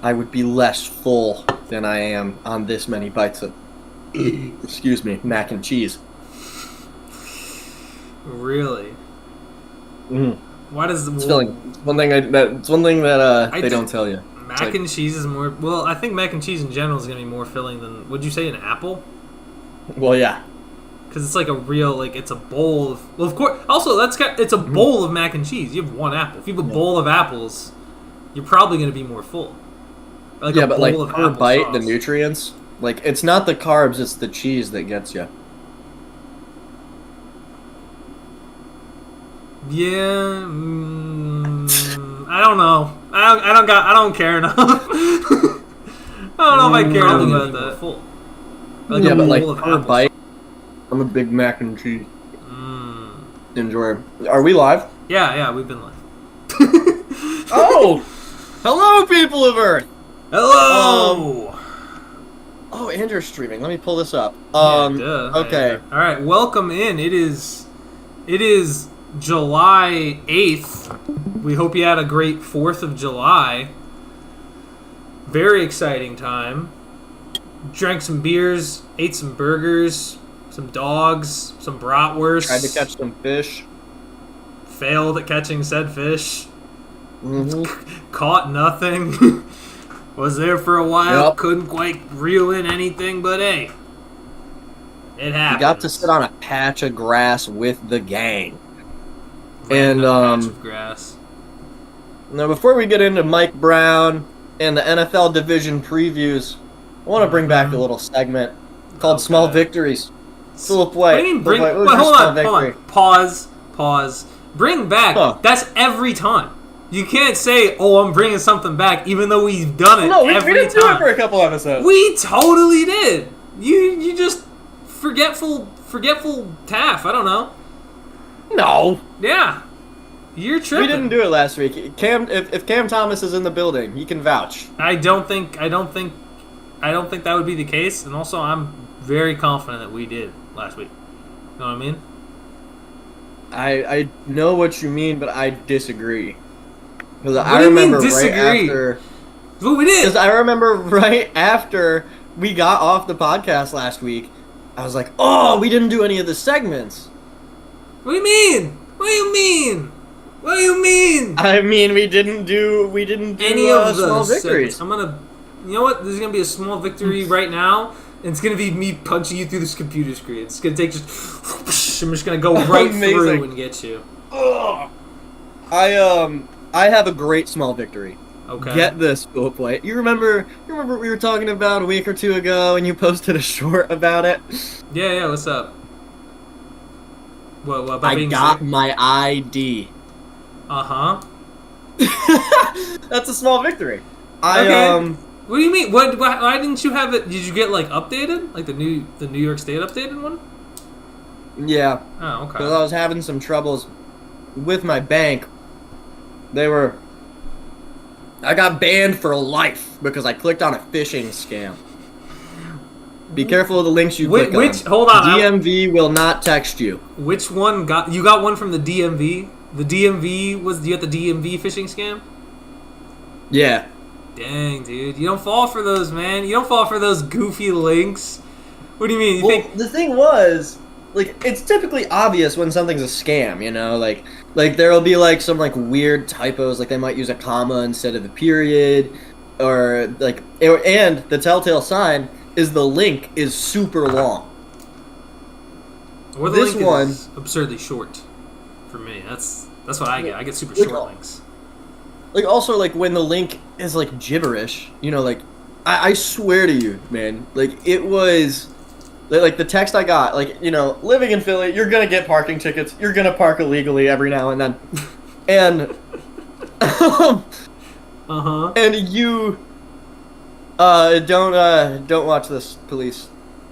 I would be less full than I am on this many bites of, excuse me, mac and cheese. Really? Mm. Why does It's filling. It's one thing that they don't tell you. Mac and cheese is more. Well, I think mac and cheese in general is gonna be more filling than. Would you say an apple? Well, yeah. Because it's like a real, like, it's a bowl of. Well, of course. Also, it's a bowl of mac and cheese. You have one apple. If you have a bowl of apples, you're probably gonna be more full. Like yeah, a but bowl like of per bite, applesauce. the nutrients. Like it's not the carbs, it's the cheese that gets you. Yeah, I don't know. I don't care enough. I don't know if I care enough about that. Full. Like yeah, a but like bowl of per applesauce. bite, I'm a big mac and cheese enjoyer. Are we live? Yeah, we've been live. Oh, hello, people of Earth. Hello. Oh, and you're streaming. Let me pull this up. Yeah, duh. Okay. All right, welcome in. It is July 8th. We hope you had a great 4th of July. Very exciting time. Drank some beers, ate some burgers, some dogs, some bratwurst. Tried to catch some fish. Failed at catching said fish. Mm-hmm. Caught nothing. Was there for a while. Yep. Couldn't quite reel in anything, but hey. It happened. You got to sit on a patch of grass with the gang. Patch of grass. Now, before we get into Mike Brown and the NFL division previews, I want to bring back a little segment called Small Victories. Philip White. What do you mean bring? Philip White, Wait, hold hold on. Pause. Bring back. Huh. That's every time. You can't say, "Oh, I'm bringing something back," even though we've done it. No, we every didn't time. do it for a couple episodes. We totally did. You just forgetful Taff. I don't know. No. Yeah, you're tripping. We didn't do it last week. Cam, if Cam Thomas is in the building, he can vouch. I don't think that would be the case. And also, I'm very confident that we did last week. You know what I mean? I know what you mean, but I disagree. Because What do you mean disagree? What we did? Because I remember right after we got off the podcast last week, I was like, "Oh, we didn't do any of the segments." What do you mean? What do you mean? What do you mean? I mean, we didn't do Any of small those victories. I'm gonna. You know what? There's gonna be a small victory right now, and it's gonna be me punching you through this computer screen. It's gonna take just. I'm just gonna go right through and get you. Ugh. I have a great small victory. Okay. Get this, Philip White. You remember what we were talking about a week or two ago, and you posted a short about it? Yeah. What's up? What about I being got sick? my ID. Uh-huh. That's a small victory. Okay. What do you mean? Why didn't you have it? Did you get like updated, like the New York State updated one? Yeah. Oh, okay. Because I was having some troubles with my bank. I got banned for life because I clicked on a phishing scam. Be careful of the links you click on. Hold on. DMV will not text you. Which one you got one from the DMV? The DMV you got the DMV phishing scam? Yeah. Dang, dude. You don't fall for those, man. You don't fall for those goofy links. What do you mean? The thing was, like, it's typically obvious when something's a scam, you know? Like there'll be, like, some, like, weird typos, like they might use a comma instead of a period, or, like, and the telltale sign is the link is super long. Or the link is absurdly short for me. That's what I get. I get super short links. Like, also, like, when the link is, like, gibberish, you know, like, I swear to you, man, like, it was, like, the text I got, like, you know, living in Philly, you're gonna get parking tickets, you're gonna park illegally every now and then, and, and you, don't watch this, police,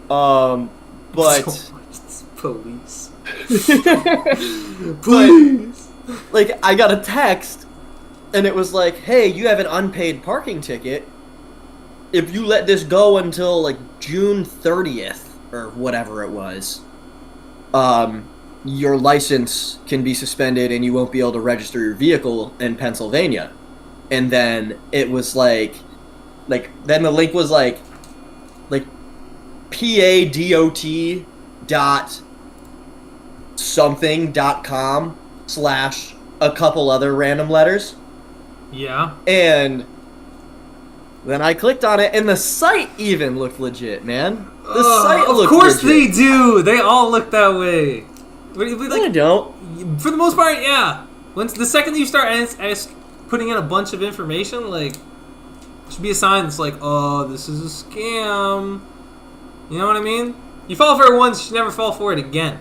but... Don't watch this, police. Please! Like, I got a text, and it was like, hey, you have an unpaid parking ticket. If you let this go until, like, June 30th, or whatever it was, your license can be suspended and you won't be able to register your vehicle in Pennsylvania. And then it was like, like then the link was like padot dot something dot com slash a couple other random letters. Yeah. And then I clicked on it, and the site even looked legit, man. The site looked legit. Of course they do. They all look that way. They don't. For the most part, yeah. Once the second you start putting in a bunch of information, like, it should be a sign that's like, oh, this is a scam. You know what I mean? You fall for it once, you never fall for it again.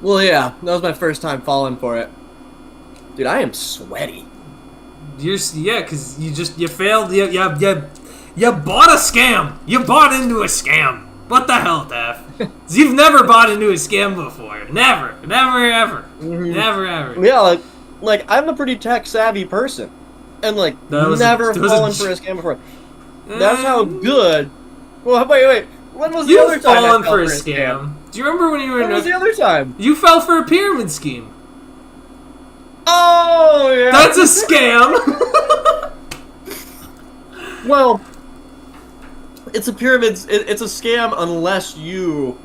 Well, yeah, that was my first time falling for it. Dude, I am sweaty. Because you failed. You bought a scam. You bought into a scam. What the hell, Taff? You've never bought into a scam before. Never, ever, never, ever. Yeah, like I'm a pretty tech savvy person, and like never fallen for a scam before. That's how good. Well, wait. When was the other time I fell for a scam? Do you remember when you were? When was the other time? You fell for a pyramid scheme. Oh yeah. That's a scam. Well, it's a pyramid. It's a scam unless you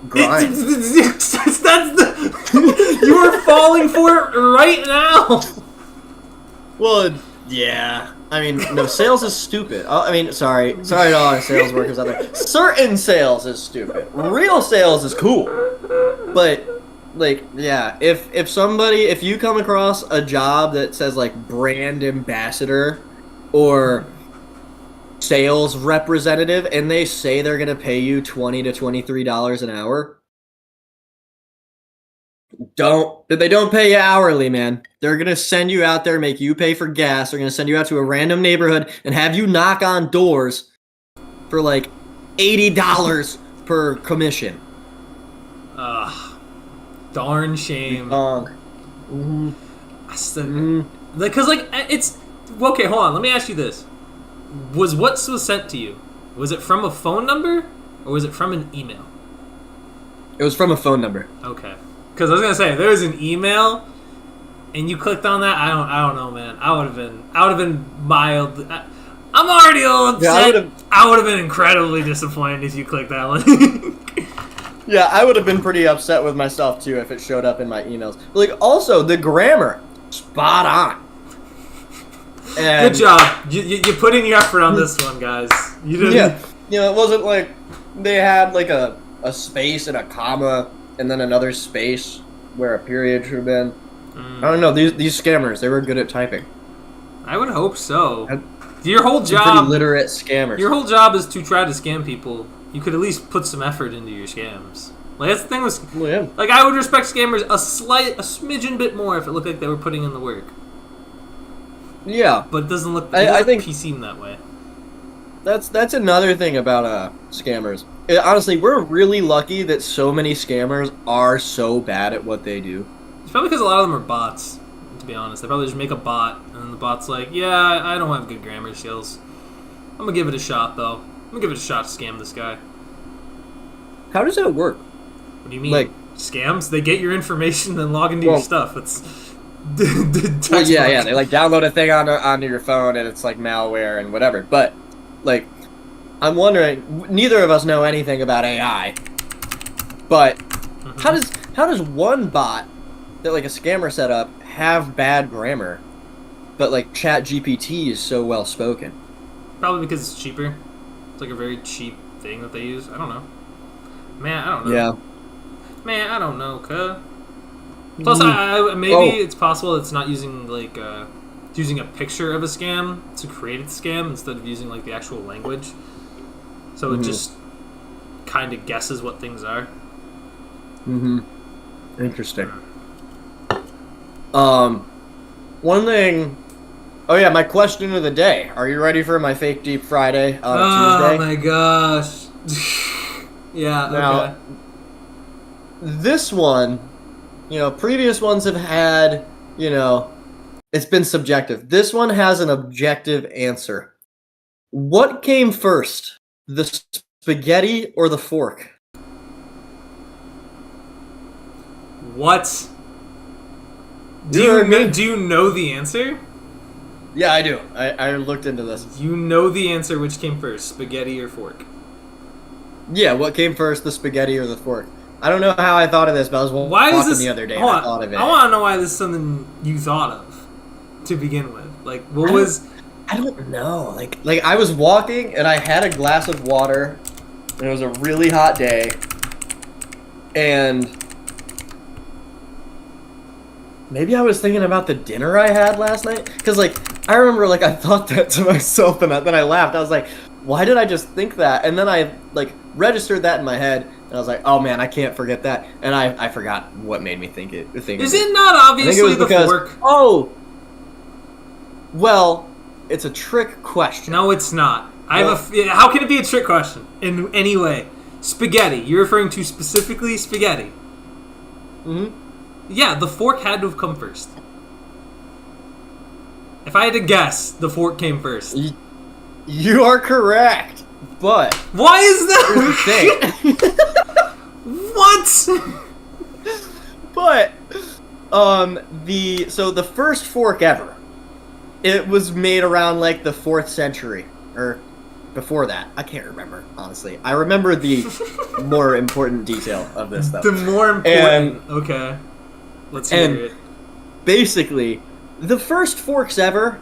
grind. You are falling for it right now. Well, yeah. I mean, no, sales is stupid. Sorry to all our sales workers out there. Certain sales is stupid. Real sales is cool. But, like, yeah, if you come across a job that says, like, brand ambassador or sales representative and they say they're going to pay you $20 to $23 an hour, they don't pay you hourly, man. They're gonna send you out there, make you pay for gas. They're gonna send you out to a random neighborhood and have you knock on doors for like $80 per commission. Darn shame. Because it's okay. Hold on. Let me ask you this: what was sent to you? Was it from a phone number or was it from an email? It was from a phone number. Okay. Because I was gonna say, if there was an email, and you clicked on that, I don't know, man. I would have been mild. I'm already a little upset. Yeah, I would have been incredibly disappointed if you clicked that one. Yeah, I would have been pretty upset with myself too if it showed up in my emails. Like, also the grammar, spot on. And, good job. You put in your effort on this one, guys. You didn't. Yeah, it wasn't like they had like a space and a comma and then another space where a period should have been. I don't know. These scammers, they were good at typing. I would hope so. Your whole job, pretty literate scammers. Your whole job is to try to scam people. You could at least put some effort into your scams. Like, that's the thing with, like, I would respect scammers a smidgen bit more if it looked like they were putting in the work. Yeah, but it doesn't look. I think PC that way. That's another thing about scammers. Honestly, we're really lucky that so many scammers are so bad at what they do. It's probably because a lot of them are bots, to be honest. They probably just make a bot, and the bot's like, yeah, I don't have good grammar skills. I'm going to give it a shot, though. I'm going to give it a shot to scam this guy. How does that work? What do you mean? Like, scams? They get your information and log into your stuff. It's... yeah, they like download a thing onto your phone, and it's like malware and whatever. But, like, I'm wondering, neither of us know anything about AI, but how does one bot that like a scammer set up have bad grammar, but like ChatGPT is so well spoken? Probably because it's cheaper. It's like a very cheap thing that they use. I don't know. Man, I don't know. Yeah. Man, I don't know, cuh. Plus, maybe it's possible it's not using like it's using a picture of a scam to create the scam instead of using like the actual language. So it just kind of guesses what things are. Interesting. One thing. Oh yeah, my question of the day. Are you ready for my fake deep Friday on Tuesday? Oh my gosh. Yeah. Now, okay. This one, previous ones have had, it's been subjective. This one has an objective answer. What came first? The spaghetti or the fork? What? Do you know the answer? Yeah, I do. I looked into this. You know the answer. Which came first, spaghetti or fork? Yeah, what came first, the spaghetti or the fork? I don't know how I thought of this, but I was Why is walking this? the other day and Hold I on. thought of it. I want to know why this is something you thought of to begin with. Like, what was? I don't know. Like I was walking and I had a glass of water, and it was a really hot day, and maybe I was thinking about the dinner I had last night. Because, like, I remember, like, I thought that to myself, and then I laughed. I was like, why did I just think that? And then I, like, registered that in my head, and I was like, oh, man, I can't forget that. And I forgot what made me think it. Is it not obviously the fork? Oh, well, it's a trick question. No, it's not. How can it be a trick question in any way? Spaghetti. You're referring to specifically spaghetti. Mm-hmm. Yeah, the fork had to have come first. If I had to guess, the fork came first. You are correct, but why is that? here's the thing. What? But the first fork ever, it was made around like the 4th century or before that. I can't remember, honestly. I remember the more important detail of this though. The more important. Okay. Let's hear it. Basically, the first forks ever,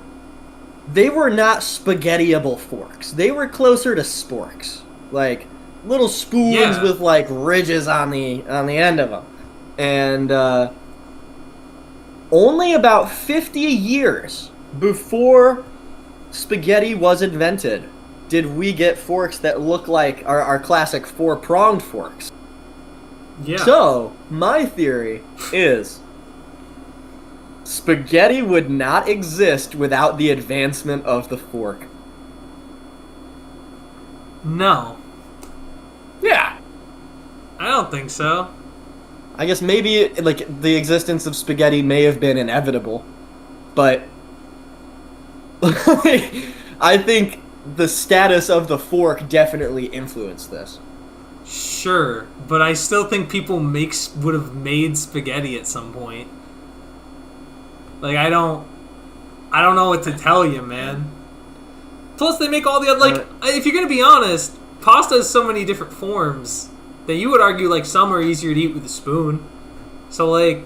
they were not spaghettiable forks. They were closer to sporks, like little spoons with like ridges on the end of them. And only about 50 years before spaghetti was invented did we get forks that look like our classic 4-pronged forks. Yeah. So, my theory is spaghetti would not exist without the advancement of the fork. No. Yeah. I don't think so. I guess maybe, like, the existence of spaghetti may have been inevitable, but I think the status of the fork definitely influenced this. Sure, but I still think people would have made spaghetti at some point. Like, I don't know what to tell you, man. Plus, they make all the other, if you're gonna be honest, pasta has so many different forms that you would argue, like, some are easier to eat with a spoon. So, like,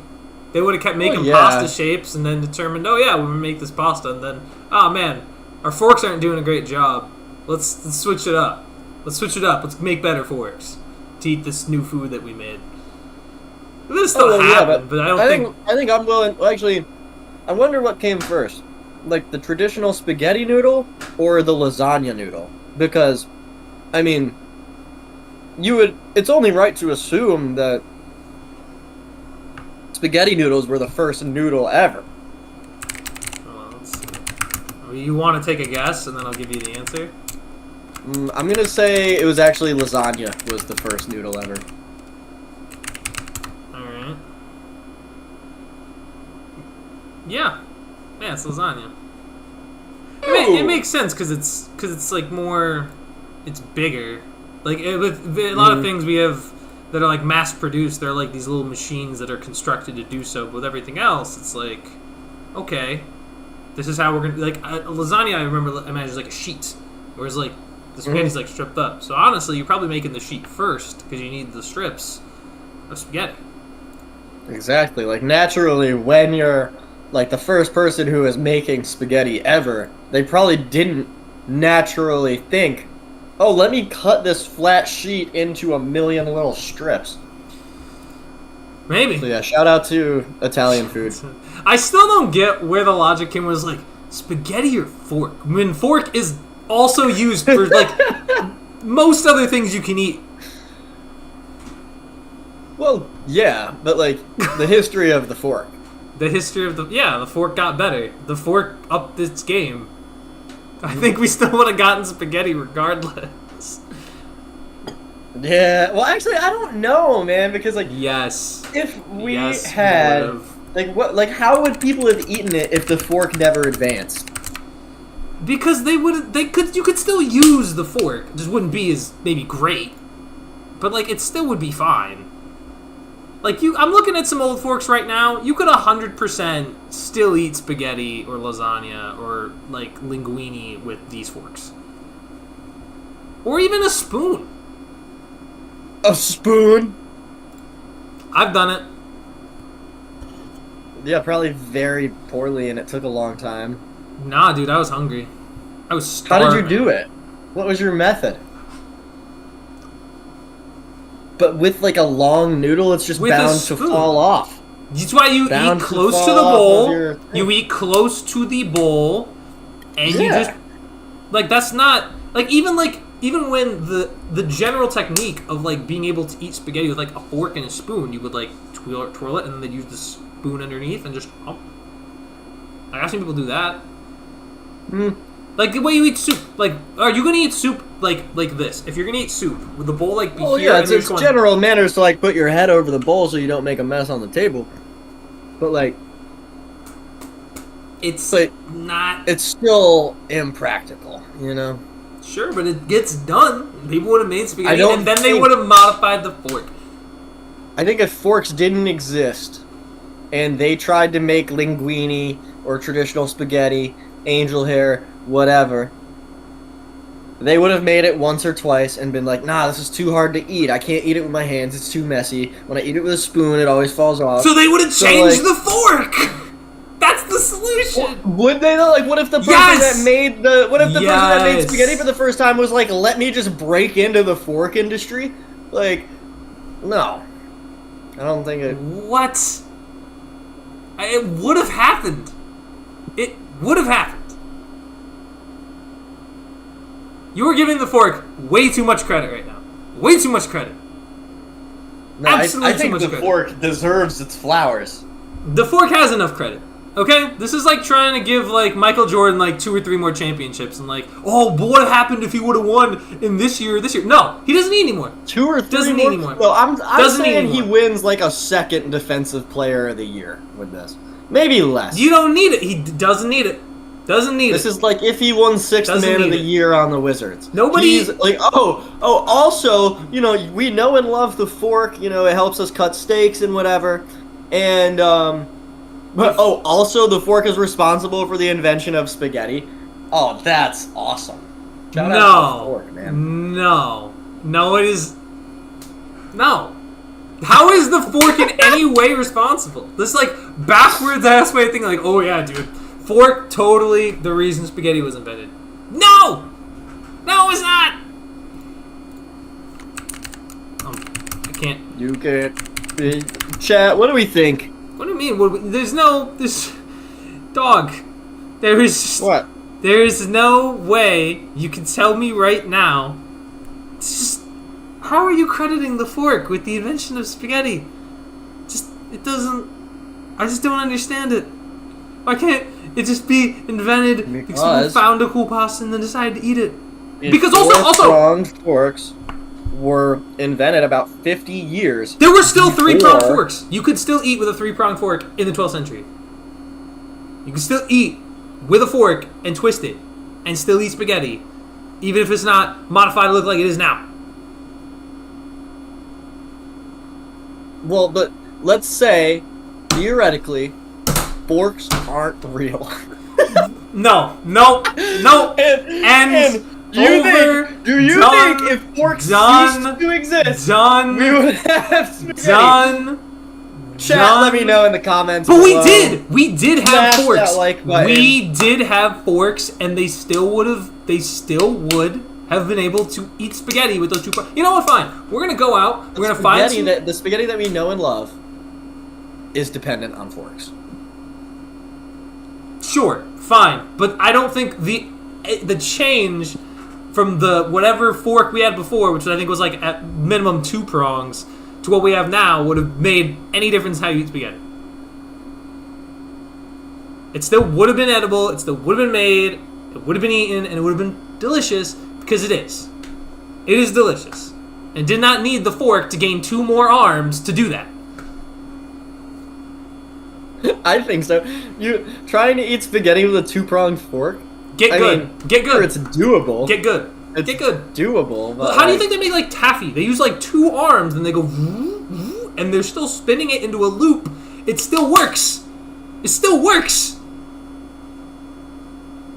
they would have kept making pasta shapes and then determined, oh yeah, we're gonna make this pasta, and then, oh man, our forks aren't doing a great job. Let's switch it up. Let's make better forks to eat this new food that we made. This still happened, but I think I'm willing. Well, actually, I wonder what came first, like the traditional spaghetti noodle or the lasagna noodle. Because, I mean, it's only right to assume that spaghetti noodles were the first noodle ever. Let's see. You want to take a guess, and then I'll give you the answer? I'm gonna say it was actually lasagna was the first noodle ever. Alright. Yeah, it's lasagna. It makes sense because it's like more, it's bigger. Like with a lot of things we have that are like mass produced, they're like these little machines that are constructed to do so. But with everything else, it's like, okay, this is how we're gonna like a lasagna. I imagine like a sheet, whereas like the spaghetti's like stripped up. So honestly, you're probably making the sheet first because you need the strips of spaghetti. Exactly. Like naturally, when you're like the first person who is making spaghetti ever, they probably didn't naturally think, oh, let me cut this flat sheet into a million little strips. Maybe. So yeah, shout out to Italian food. I still don't get where the logic came was like, spaghetti or fork? When fork is also used for like most other things you can eat. Well, yeah, but like the history of the fork. The history of the fork got better. The fork upped its game. I think we still would have gotten spaghetti regardless. Yeah, well, actually, I don't know, man, because like, if we had like, how would people have eaten it if the fork never advanced? Because you could still use the fork. It just wouldn't be as maybe great, but like it still would be fine. Like I'm looking at some old forks right now. You could 100% still eat spaghetti or lasagna or like linguine with these forks, or even a spoon. A spoon? I've done it. Yeah, probably very poorly, and it took a long time. Nah, dude, I was hungry. I was How starving. did you do it? What was your method? But with like a long noodle, it's just With a bound to spoon. fall off. That's why you Bound eat to close to fall the off bowl. of your thing. You eat close to the bowl, and you Yeah. just like that's not like even when the general technique of like being able to eat spaghetti with like a fork and a spoon, you would like twirl it and then use the spoon underneath and just. Like, I've seen people do that. Like the way you eat soup. Like, are you gonna eat soup like this? If you're gonna eat soup, would the bowl like be Well, here? yeah, and it's you're just going, general manners to like put your head over the bowl so you don't make a mess on the table. But like, it's but not. it's still impractical, you know. Sure, but it gets done. People would have made spaghetti, don't and then they think- would have modified the fork. I think if forks didn't exist, and they tried to make linguine or traditional spaghetti, angel hair, whatever, they would have made it once or twice and been like, nah, this is too hard to eat. I can't eat it with my hands. It's too messy. When I eat it with a spoon, it always falls off. So they would have So, changed like- the fork. That's the solution. Would they though? Like, what if the person Yes! that made the person that made Yes! spaghetti for the first time was like, let me just break into the fork industry? Like, no, I don't think it. What? It would have happened. It would have happened. You are giving the fork way too much credit right now. Way too much credit. No, Absolutely I too think much the credit. fork deserves its flowers. The fork has enough credit. Okay? This is like trying to give like Michael Jordan like 2 or 3 more championships and like, oh, but what happened if he would have won in this year? No, he doesn't need anymore. 2 or 3 Doesn't need more. anymore. No, I'm Doesn't need saying he anymore. wins like a second defensive player of the year with this. Maybe less. You don't need it. He doesn't need it. Doesn't need This it. is like if he won sixth Doesn't man of need the it. year on the Wizards. Nobody- He's like, also, you know, we know and love the fork. You know, it helps us cut steaks and whatever. And but also the fork is responsible for the invention of spaghetti. Oh, that's awesome. Shout out to the fork, man. No, it is. No. How is the fork in any way responsible? This like backwards ass way of thinking, like, oh yeah, dude, fork totally the reason spaghetti was invented. No, it's not. I can't. You can chat. What do we think? What do you mean? There's dog. There is What? There is no way you can tell me right now. It's just, how are you crediting the fork with the invention of spaghetti? It doesn't. I just don't understand it. Why can't it just be invented because people found a cool pasta and then decided to eat it? Because also pronged forks were invented about 50 years. there were still 3-pronged before- forks. You could still eat with a 3-pronged fork in the 12th century. You can still eat with a fork and twist it and still eat spaghetti, even if it's not modified to look like it is now. Well, but let's say, theoretically, forks aren't real. No. And do you think if forks ceased to exist, we would have spaghetti? Chat, let me know in the comments. But below. we did have Smash forks. that like button. We did have forks, and they still would have been able to eat spaghetti with those 2 forks. You know what? Fine. We're gonna go out. We're gonna find some. The spaghetti that we know and love is dependent on forks. Sure, fine, but I don't think the change from the whatever fork we had before, which I think was like at minimum 2 prongs, to what we have now would have made any difference in how you eat spaghetti. It still would have been edible, it still would have been made, it would have been eaten, and it would have been delicious, because it is. It is delicious. And did not need the fork to gain 2 more arms to do that. I think so. You trying to eat spaghetti with a 2-pronged fork? Get good. Sure, it's doable. Get good. It's Get good. doable. But How do you think they make like taffy? They use like 2 arms and they go, and they're still spinning it into a loop, it still works. It still works.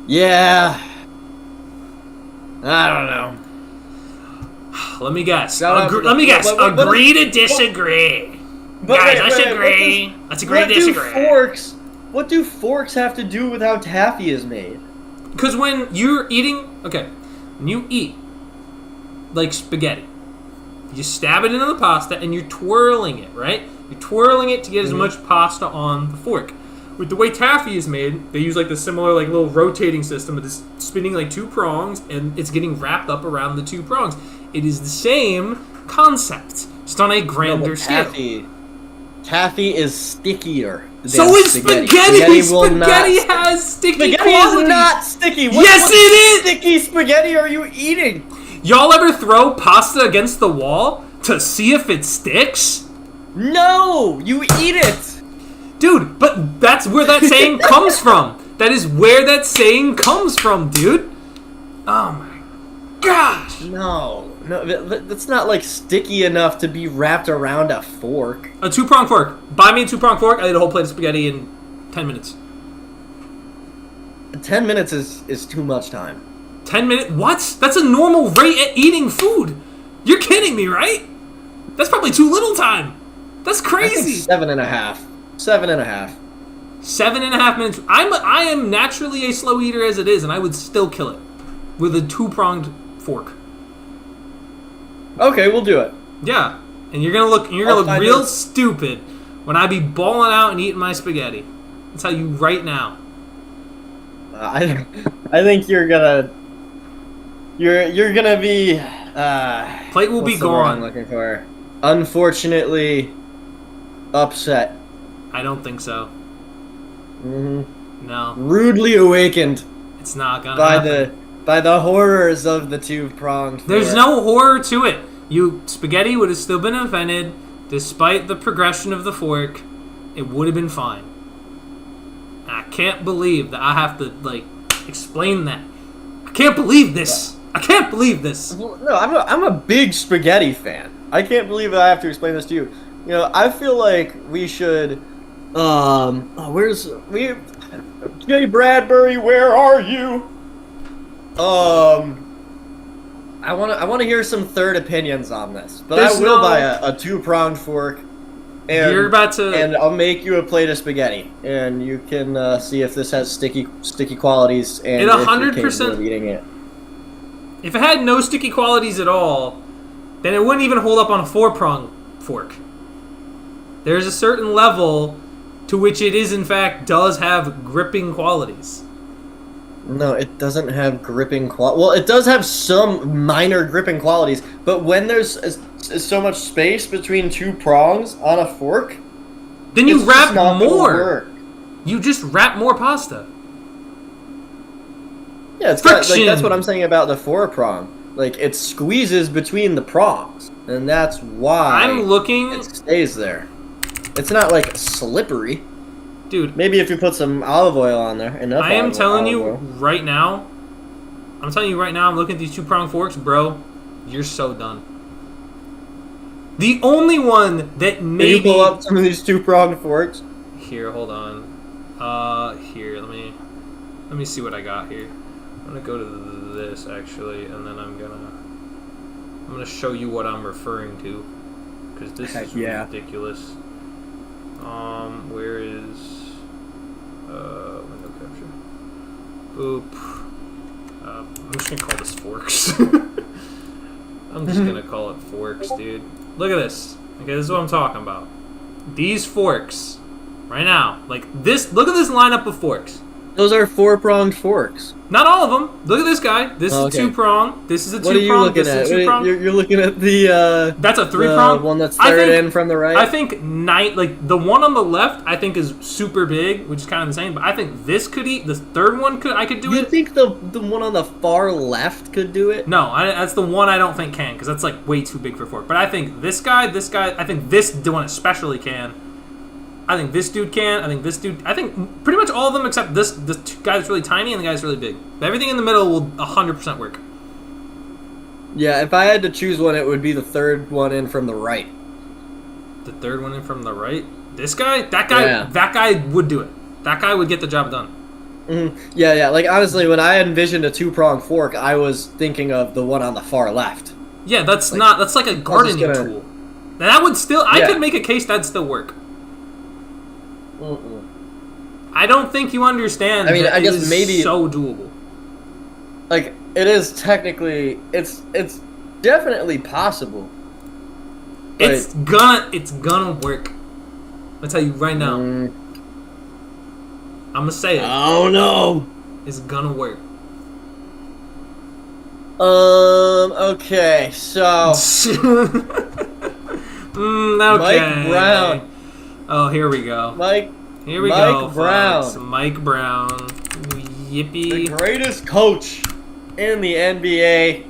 Yeah. I don't know. Let me guess. Let Agree to disagree. Guys, let's agree. Let's agree to disagree. What do forks have to do with how taffy is made? Because when you're eating... Okay. When you eat, like spaghetti, you stab it into the pasta and you're twirling it, right? You're twirling it to get as much pasta on the fork. With the way taffy is made, they use like the similar like little rotating system of this spinning like 2 prongs, and it's getting wrapped up around the 2 prongs. It is the same concept, just on a grander scale. Taffy is stickier. So is spaghetti. Spaghetti has sticky qualities. Spaghetti is not sticky. Yes, it is. Sticky spaghetti are you eating? Y'all ever throw pasta against the wall to see if it sticks? No, you eat it. Dude, but that's where that saying comes from. That is where that saying comes from, dude. Oh my gosh. No, that's not like sticky enough to be wrapped around a fork. A 2-prong fork. Buy me a 2-prong fork. I eat a whole plate of spaghetti in 10 minutes. 10 minutes is too much time. 10 minutes? What? That's a normal rate at eating food. You're kidding me, right? That's probably too little time. That's crazy. I think 7.5. 7.5. 7.5 minutes. I am naturally a slow eater as it is, and I would still kill it with a 2-pronged fork. Okay, we'll do it. Yeah, and you're gonna look real stupid when I be balling out and eating my spaghetti. I'll tell you right now. I think you're gonna be. Plate will be gone. I'm looking for. Unfortunately, upset. I don't think so. Mm-hmm. No. Rudely awakened. It's not gonna happen. By the horrors of the 2-pronged fork. There's no horror to it. Spaghetti would have still been invented, despite the progression of the fork. It would have been fine. And I can't believe that I have to explain that. I can't believe this. I can't believe this. No, I'm a big spaghetti fan. I can't believe that I have to explain this to you. You know, I feel like we should. Jay Bradbury, where are you? I want to hear some third opinions on this, but I will buy a 2-pronged fork. And you're about to, and I'll make you a plate of spaghetti, and you can see if this has sticky qualities, and it 100%, if you're capable of eating it. If it had no sticky qualities at all, then it wouldn't even hold up on a 4-prong fork. There's a certain level to which it is, in fact, does have gripping qualities. No, it doesn't have gripping qualities. Well, it does have some minor gripping qualities, but when there's so much space between 2 prongs on a fork, then you wrap more. You just wrap more pasta. Yeah, it's got, that's what I'm saying about the 4-prong. It squeezes between the prongs, and that's why it stays there. It's not slippery. Dude, maybe if you put some olive oil on there, enough. I am telling you right now. I'm looking at these 2-prong forks, bro. You're so done. The only one that maybe. Can you pull up some of these 2-pronged forks? Here, hold on. Here, let me see what I got here. I'm gonna go to this actually, and then I'm gonna show you what I'm referring to, because this is ridiculous. Where is window capture? Boop. I'm just gonna call this forks. I'm just gonna call it forks, dude. Look at this. Okay, this is what I'm talking about. These forks, right now, this. Look at this lineup of forks. Those are 4-pronged forks. Not all of them. Look at this guy. This is a 2-prong. This is a 2-prong. What are you looking at? You're looking at the. That's a 3-prong. The one that's third in from the right. I think the one on the left, I think is super big, which is kind of insane. But I think this could eat. The third one I could do it. You think the one on the far left could do it? No, that's the one I don't think can, because that's way too big for a fork. But I think this guy. I think this one especially can. I think this dude can. I think pretty much all of them except this guy that's really tiny and the guy that's really big. Everything in the middle will 100% work. Yeah, if I had to choose one, it would be the third one in from the right. the third one in from the right. This guy, that guy would do it. That guy would get the job done. Mm-hmm. Yeah. Like, honestly, when I envisioned a 2-pronged fork, I was thinking of the one on the far left. Yeah, that's like a gardening tool. That would still, I could make a case that'd still work. Mm-mm. I don't think you understand. I mean, I guess maybe so doable. Like, it is technically, it's definitely possible. It's gonna work. I'll tell you right now. I'm gonna say it. Oh no! It's gonna work. Okay, so okay. Mike Brown. Oh, here we go. Here we go. Brown. Folks. Mike Brown. Yippee. The greatest coach in the NBA.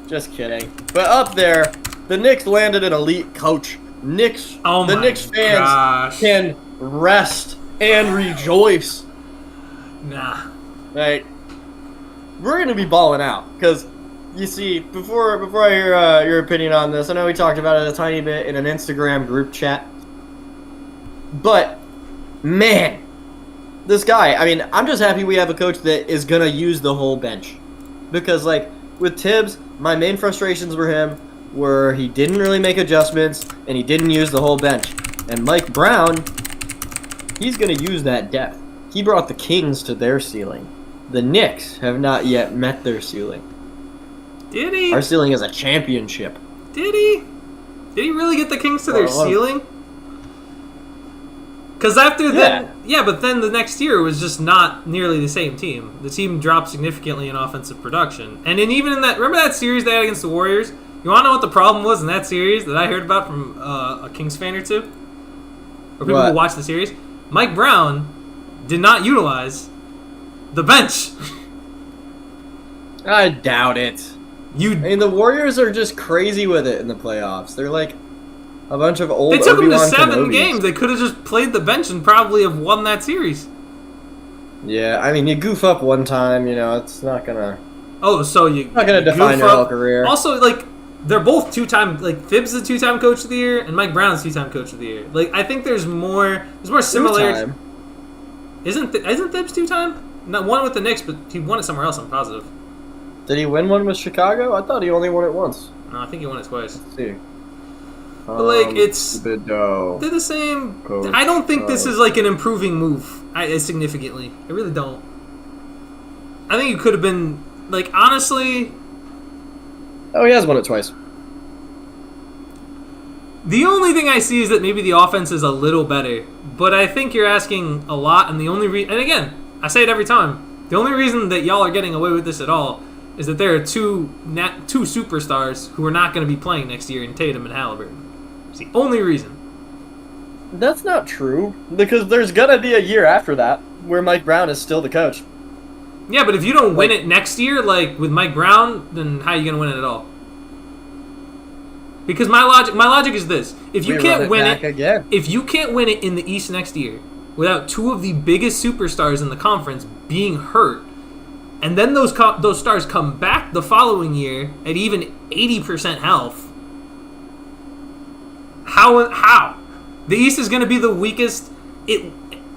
Just kidding. But up there, the Knicks landed an elite coach. The Knicks fans can rest and rejoice. Nah. Like, we're gonna be balling out because, you see, before I hear your opinion on this, I know we talked about it a tiny bit in an Instagram group chat, but man, this guy. I mean, I'm just happy we have a coach that is gonna use the whole bench, because like with Tibbs, my main frustrations were he didn't really make adjustments and he didn't use the whole bench. And Mike Brown, he's gonna use that depth. He brought the Kings to their ceiling. The Knicks have not yet met their ceiling. Did he? Our ceiling is a championship. Did he? Did he really get the Kings to their ceiling? Because after that, but then the next year was just not nearly the same team. The team dropped significantly in offensive production. And even in that, remember that series they had against the Warriors? You want to know what the problem was in that series that I heard about from a Kings fan or two? Or people who watched the series? Mike Brown did not utilize the bench. I doubt it. I mean, the Warriors are just crazy with it in the playoffs. They're like a bunch of old. They took them to Obi-Wan 7 Kenobis. games. They could have just played the bench and probably have won that series. Yeah, I mean, you goof up one time, it's not gonna. Oh, so you not gonna define your whole career. Also, like, they're both 2-time. Like, Thibs is the 2-time coach of the year, and Mike Brown's 2-time coach of the year. Like, I think there's more similarities. Isn't Thibs 2-time? Not one with the Knicks, but he won it somewhere else. I'm positive. Did he win one with Chicago? I thought he only won it once. No, I think he won it twice. Let's see. But like, they're the same. Coach, I don't think this is like an improving move. Significantly, I really don't. I think it could have been like, honestly. Oh, he has won it twice. The only thing I see is that maybe the offense is a little better, but I think you're asking a lot. And the only and again, I say it every time. The only reason that y'all are getting away with this at all is that there are two superstars who are not going to be playing next year in Tatum and Halliburton. It's the only reason. That's not true, because there's going to be a year after that where Mike Brown is still the coach. Yeah, but if you don't win it next year, like with Mike Brown, then how are you going to win it at all? Because my logic is this: if you can't win it again. If you can't win it in the East next year without two of the biggest superstars in the conference being hurt, and then those stars come back the following year at even 80% health, how the East is going to be the weakest.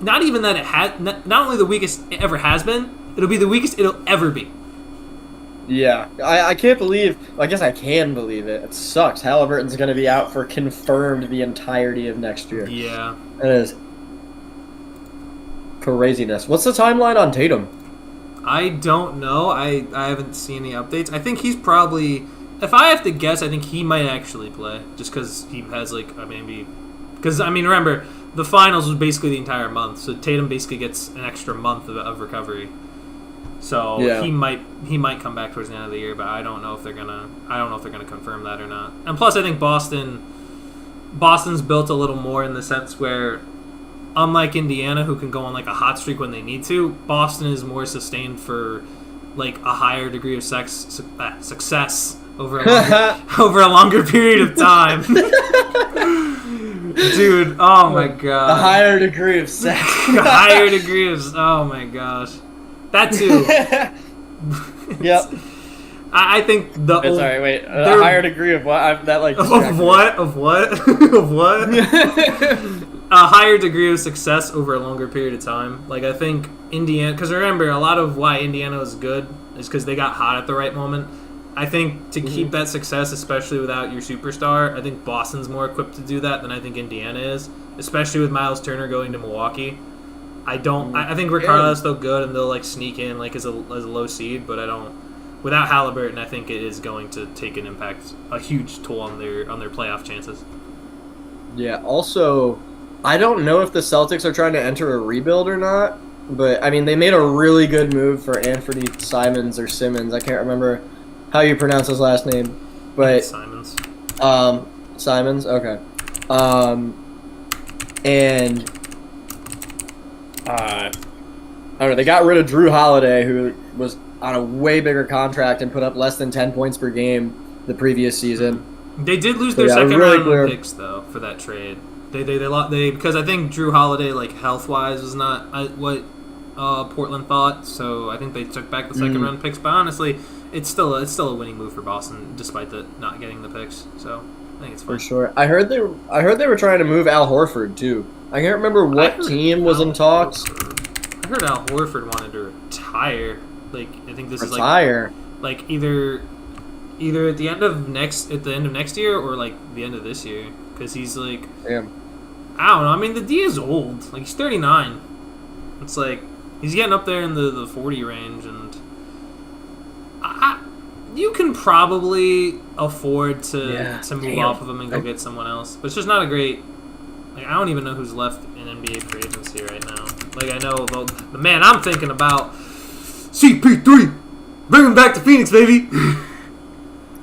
Not even that it has. Not only the weakest it ever has been. It'll be the weakest it'll ever be. Yeah, I can't believe. I guess I can believe it. It sucks. Halliburton's going to be out for confirmed the entirety of next year. Yeah, it is craziness. What's the timeline on Tatum? I don't know. I haven't seen any updates. I think he's probably, if I have to guess, I think he might actually play. Just because he has, like, maybe... Because, I mean, remember, the finals was basically the entire month. So Tatum basically gets an extra month of recovery. So he might come back towards the end of the year, but I don't know if they're gonna confirm that or not. And plus, I think Boston's built a little more in the sense where, unlike Indiana, who can go on like a hot streak when they need to, Boston is more sustained for like a higher degree of success over a longer period of time. Dude, oh my god. A higher degree of sex. Higher degree of, oh my gosh. That too. Yep. I think the Sorry, wait. A higher degree of what? That like of what of what of what? A higher degree of success over a longer period of time. Like I think Indiana, because remember a lot of why Indiana is good is because they got hot at the right moment. I think to keep that success, especially without your superstar, I think Boston's more equipped to do that than I think Indiana is, especially with Miles Turner going to Milwaukee. I think Ricardo's still good and they'll like sneak in like as a low seed, but I don't. Without Halliburton, I think it is going to take an impact, a huge toll on their playoff chances. Yeah. Also, I don't know if the Celtics are trying to enter a rebuild or not, but I mean they made a really good move for Anthony Simons or Simmons. I can't remember how you pronounce his last name, but Simons. Simons. Okay. And I don't know. They got rid of Drew Holiday, who was on a way bigger contract and put up less than 10 points per game the previous season. They did lose their second round picks though for that trade. They because I think Drew Holiday like health wise was not what Portland thought, so I think they took back the second round picks. But honestly, it's still a winning move for Boston despite the not getting the picks. So I think it's fine. For sure. I heard they were trying to move Al Horford too. I can't remember what team was in talks. I heard Al Horford wanted to retire. Like I think this retire. is like either at the end of next year or like the end of this year because he's like damn. I don't know. I mean the D is old. Like he's 39. It's like he's getting up there in the 40 range and you can probably afford to move off of him and go get someone else. But it's just not a great. Like I don't even know who's left in NBA free agency right now. Like I know about the man I'm thinking about. CP3, bring him back to Phoenix, baby.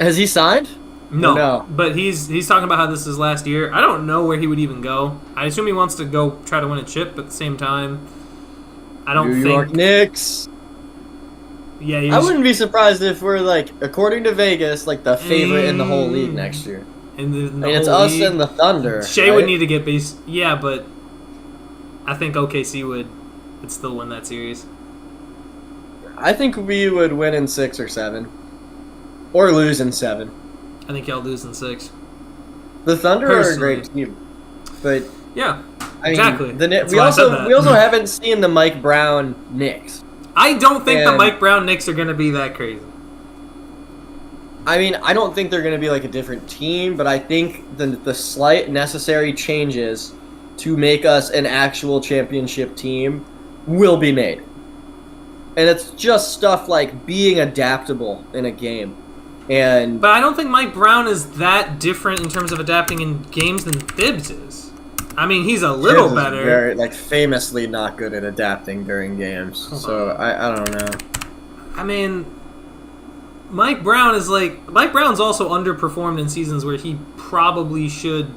Has he signed? No, but he's talking about how this is his last year. I don't know where he would even go. I assume he wants to go try to win a chip, but at the same time, I don't think... New York Knicks. Yeah, I wouldn't be surprised if we're, like, according to Vegas, like, the favorite in the whole league next year. It's us league. And the Thunder. Shea would need to get base... Yeah, but I think OKC would still win that series. I think we would win in 6 or 7. Or lose in 7. I think y'all lose in 6. The Thunder are a great team. But yeah, I mean, exactly. We also haven't seen the Mike Brown Knicks. I don't think the Mike Brown Knicks are going to be that crazy. I mean, I don't think they're going to be like a different team, but I think the slight necessary changes to make us an actual championship team will be made. And it's just stuff like being adaptable in a game. But I don't think Mike Brown is that different in terms of adapting in games than Thibs is. I mean, he's a little better. Very, like, famously not good at adapting during games. I don't know. I mean, Mike Brown's also underperformed in seasons where he probably should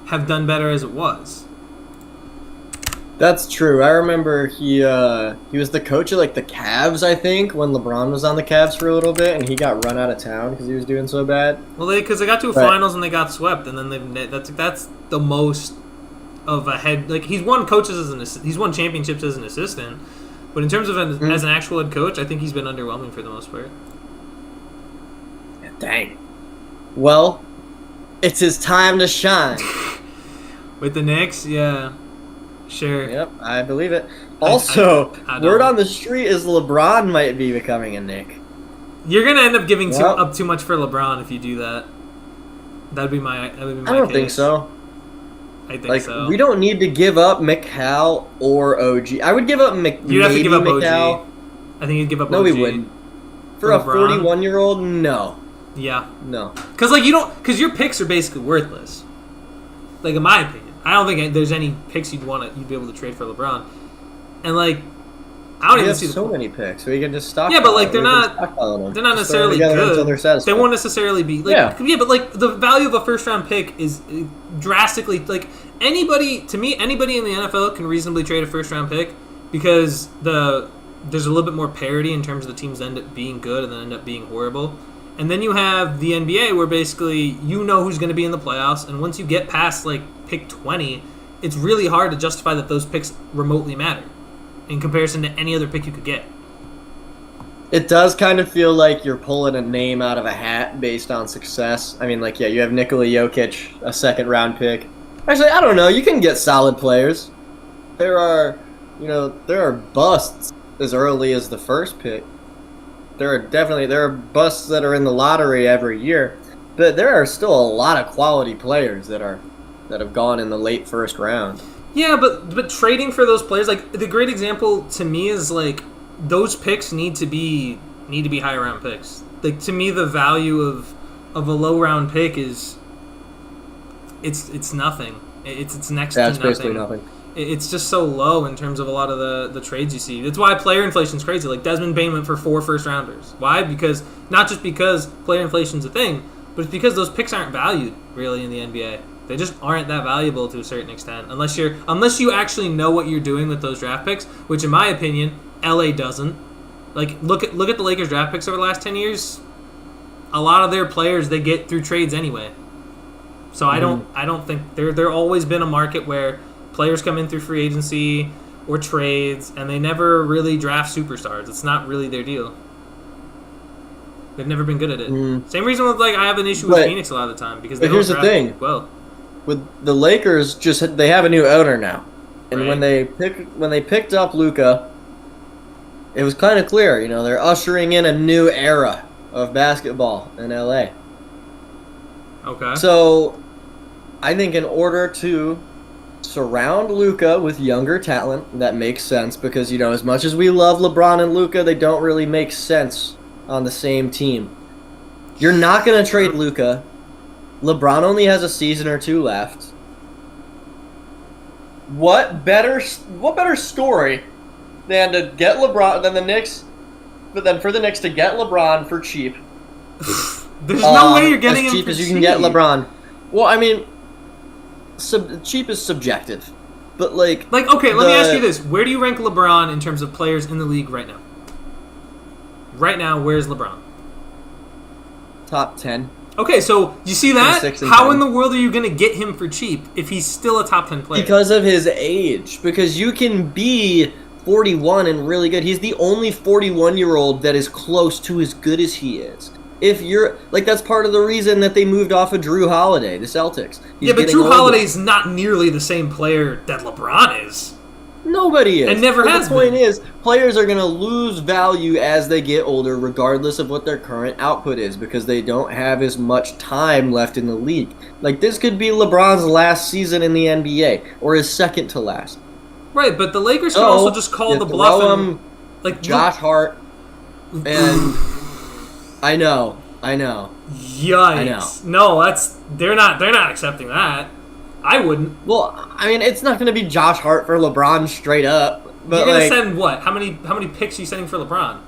have done better as it was. That's true. I remember he was the coach of like the Cavs, I think, when LeBron was on the Cavs for a little bit, and he got run out of town because he was doing so bad. Well, because they got to a finals and they got swept, and then that's the most of a head. Like he's won he's won championships as an assistant, but in terms of as an actual head coach, I think he's been underwhelming for the most part. Yeah, dang. Well, it's his time to shine. With the Knicks, yeah. Sure. Yep, I believe it. Also, word on the street is LeBron might be becoming a Knick. You're gonna end up giving up too much for LeBron if you do that. That'd be my case. I don't think so. I think so. We don't need to give up McCall or OG. I would give up You'd have to give up McCall. OG. I think you'd give up OG. No, we wouldn't. For a 41-year-old, no. Yeah. No. Because your picks are basically worthless. Like in my opinion. I don't think there's any picks you'd be able to trade for LeBron, and like I don't even see so many picks. We can just stop. Yeah, but like they're not necessarily good. They won't necessarily be like but like the value of a first round pick is drastically like anybody in the NFL can reasonably trade a first round pick because there's a little bit more parity in terms of the teams that end up being good and then end up being horrible. And then you have the NBA where basically you know who's going to be in the playoffs, and once you get past like pick 20, it's really hard to justify that those picks remotely matter in comparison to any other pick you could get. It does kind of feel like you're pulling a name out of a hat based on success. I mean, like, yeah, you have Nikola Jokic, a second-round pick. Actually, I don't know. You can get solid players. There are, there are busts as early as the first pick. There are busts that are in the lottery every year, but there are still a lot of quality players that have gone in the late first round. Yeah, but trading for those players, like the great example to me is like those picks need to be high round picks. Like to me, the value of a low round pick is it's nothing. It's next to nothing. Basically nothing. It's just so low in terms of a lot of the trades you see. That's why player inflation is crazy. Like Desmond Bane went for 4 first-rounders. Why? Because not just because player inflation's a thing, but it's because those picks aren't valued really in the NBA. They just aren't that valuable to a certain extent unless you actually know what you're doing with those draft picks, which in my opinion, LA doesn't. Like look at the Lakers draft picks over the last 10 years. A lot of their players they get through trades anyway. So I don't think there always been a market where players come in through free agency or trades, and they never really draft superstars. It's not really their deal. They've never been good at it. Same reason with I have an issue with Phoenix a lot of the time because they don't draft it well. With the Lakers, they have a new owner now, and Right. when they picked up Luka, it was kind of clear. They're ushering in a new era of basketball in LA. Okay. So, I think in order to surround Luka with younger talent, that makes sense because, as much as we love LeBron and Luka, they don't really make sense on the same team. You're not going to trade Luka. LeBron only has a season or two left. What better story than to get LeBron than the Knicks, but then for the Knicks to get LeBron for cheap. There's no way you're getting as him cheap for as you can get LeBron. Well, I mean, cheap is subjective, but okay. Let me ask you this: where do you rank LeBron in terms of players in the league right now? Right now, where's LeBron? Top 10. Okay, so you see that? 6 and How 10. in the world are you going to get him for cheap if he's still a top 10 player? Because of his age. Because you can be 41 and really good. He's the only 41-year-old that is close to as good as he is. If you're that's part of the reason that they moved off of Drew Holiday, the Celtics. Yeah, but Drew Holiday's not nearly the same player that LeBron is. Nobody is. And never has been. The point is, players are going to lose value as they get older, regardless of what their current output is, because they don't have as much time left in the league. This could be LeBron's last season in the NBA, or his second to last. Right, but the Lakers can also just call the bluff and Josh Hart and I know. Yikes! I know. No, they're not accepting that. I wouldn't. Well, I mean, it's not going to be Josh Hart for LeBron straight up. But you're gonna send what? How many picks are you sending for LeBron?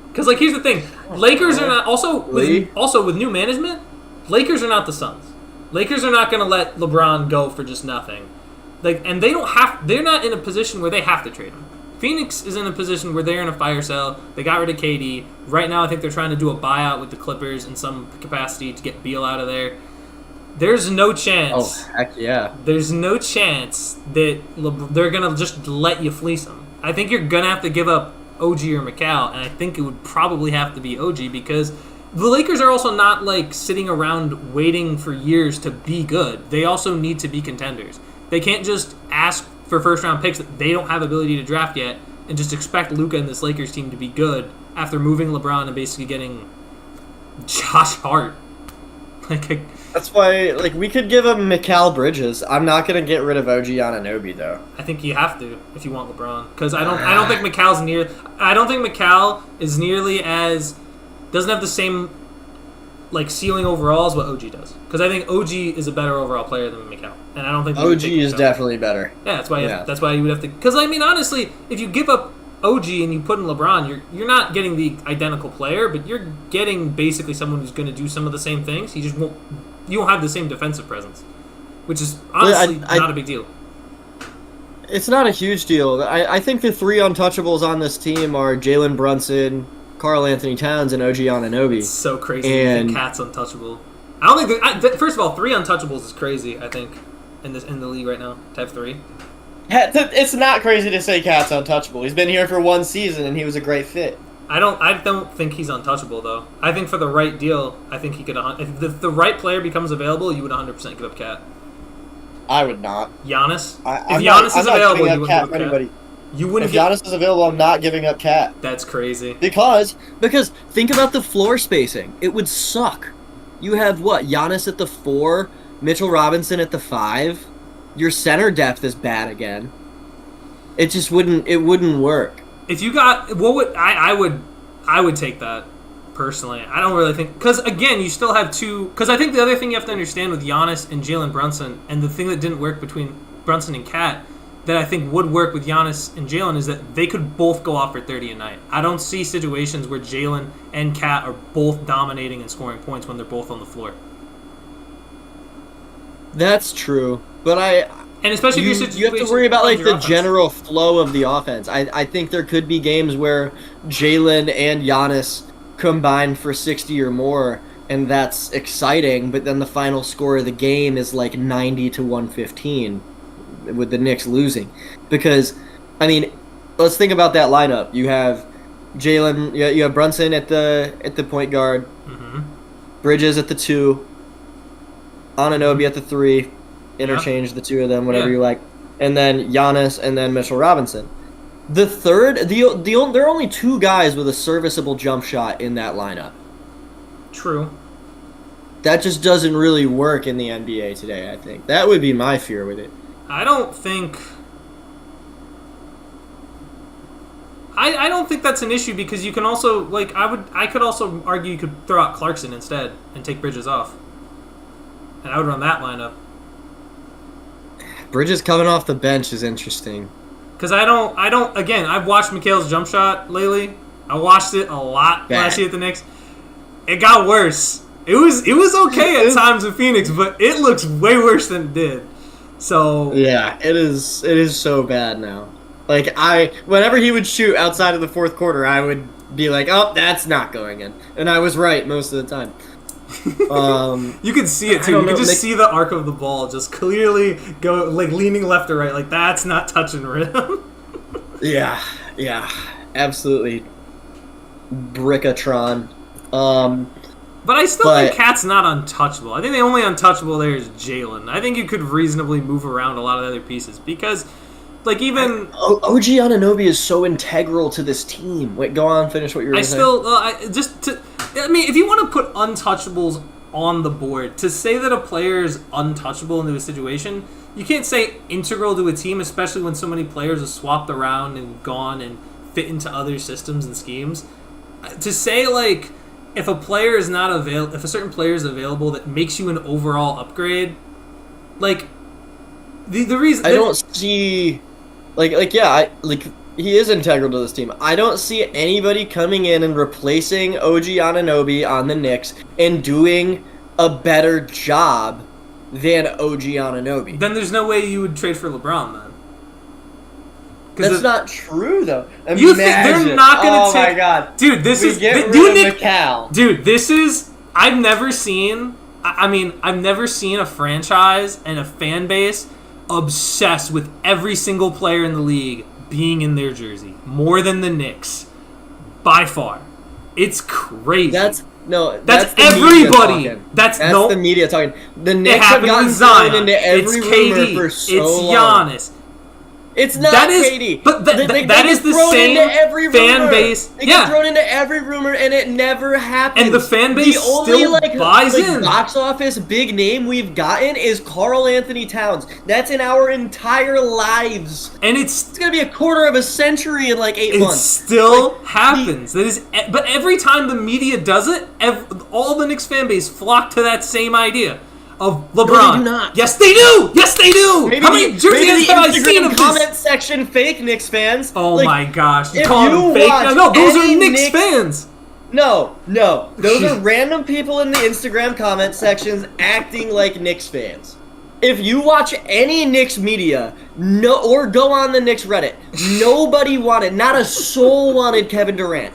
Because here's the thing: Lakers are not with new management. Lakers are not the Suns. Lakers are not going to let LeBron go for just nothing. And they don't have. They're not in a position where they have to trade him. Phoenix is in a position where they're in a fire sale. They got rid of KD. Right now, I think they're trying to do a buyout with the Clippers in some capacity to get Beal out of there. There's no chance. Oh, heck yeah. There's no chance that they're going to just let you fleece them. I think you're going to have to give up OG or McCall, and I think it would probably have to be OG because the Lakers are also not sitting around waiting for years to be good. They also need to be contenders. They can't just ask for first-round picks that they don't have ability to draft yet and just expect Luka and this Lakers team to be good after moving LeBron and basically getting Josh Hart. That's why, we could give him Mikal Bridges. I'm not gonna get rid of OG Anunoby though. I think you have to if you want LeBron, because I don't think Mikal is nearly as doesn't have the same ceiling overall as what OG does. Because I think OG is a better overall player than Mikal, and I don't think OG is definitely better. Yeah, that's why. That's why you would have to. Because honestly, if you give up OG and you put in LeBron, you're not getting the identical player, but you're getting basically someone who's going to do some of the same things. You won't have the same defensive presence, which is honestly not a big deal. It's not a huge deal. I think the 3 untouchables on this team are Jalen Brunson, Karl Anthony Towns, and OG Anunoby. It's so crazy to think Cat's untouchable. I don't think first of all, 3 untouchables is crazy. I think in the league right now to have 3. It's not crazy to say Cat's untouchable. He's been here for 1 season and he was a great fit. I don't think he's untouchable though. I think for the right deal, I think he could. If the right player becomes available, you would 100% give up Cat. I would not. Giannis. I'm If not, Giannis I'm is not available, giving you up wouldn't Cat give for up Cat. anybody. You wouldn't. If Giannis is available, I'm not giving up Cat. That's crazy. Because think about the floor spacing. It would suck. You have what? Giannis at the 4, Mitchell Robinson at the 5. Your center depth is bad again. It just wouldn't work. If you got what would I would take that personally. I don't really think because again you still have two. Because I think the other thing you have to understand with Giannis and Jalen Brunson, and the thing that didn't work between Brunson and Cat, that I think would work with Giannis and Jalen is that they could both go off for 30 a night. I don't see situations where Jalen and Cat are both dominating and scoring points when they're both on the floor. That's true, but and especially if you have to worry about like the general flow of the offense. I think there could be games where Jalen and Giannis combine for 60 or more, and that's exciting. But then the final score of the game is like 90-115, with the Knicks losing. Because, I mean, let's think about that lineup. You have Jalen, you have Brunson at the point guard, Bridges at the 2, Anunoby at the 3. Interchange the two of them, whatever you like, and then Giannis, and then Mitchell Robinson. The third, there are only 2 guys with a serviceable jump shot in that lineup. True. That just doesn't really work in the NBA today. I think that would be my fear with it. I don't think that's an issue because you can also I could also argue you could throw out Clarkson instead and take Bridges off, and I would run that lineup. Bridges coming off the bench is interesting. Because again, I've watched Mikhail's jump shot lately. I watched it a lot last year at the Knicks. It got worse. It was okay at times with Phoenix, but it looks way worse than it did. So yeah, it is so bad now. Like whenever he would shoot outside of the fourth quarter, I would be like, oh, that's not going in. And I was right most of the time. You could see it too. You could just see the arc of the ball just clearly go like leaning left or right. Like that's not touching rim. yeah, absolutely. Brickatron. But I still think Cat's not untouchable. I think the only untouchable there is Jalen. I think you could reasonably move around a lot of the other pieces because, like, even OG Anunoby is so integral to this team. Wait, go on, finish what you were saying. I mean, if you want to put untouchables on the board, to say that a player is untouchable into a situation, you can't say integral to a team, especially when so many players are swapped around and gone and fit into other systems and schemes. To say, like, if a player is not available, if a certain player is available that makes you an overall upgrade, like, the reason... I don't see... He is integral to this team. I don't see anybody coming in and replacing OG Anunoby on the Knicks and doing a better job than OG Anunoby. Then there's no way you would trade for LeBron, then. That's not true, though. You think they're not going to take... Oh, my God. Dude, this is... Dude, this is... I've never seen... I've never seen a franchise and a fan base obsessed with every single player in the league being in their jersey more than the Knicks, by far. It's crazy. That's everybody. That's the media talking. The Knicks have gotten thrown into every rumor for so long. It's Giannis. It's not KD. But that is the same fan base. They get thrown into every rumor, and it never happens. And the fan base still buys in. The box office big name we've gotten is Karl Anthony Towns. That's in our entire lives. And it's going to be a quarter of a century in like 8 months. It still happens. But every time the media does it, all the Knicks fan base flock to that same idea. Of LeBron. No, they do not. Yes, they do. Yes, they do. Maybe How many jersey ads have I seen of this? Comment section fake Knicks fans. Oh my gosh! You call them fake? No, those are Knicks fans. No. Those are random people in the Instagram comment sections acting like Knicks fans. If you watch any Knicks media, or go on the Knicks Reddit, nobody wanted, not a soul wanted Kevin Durant.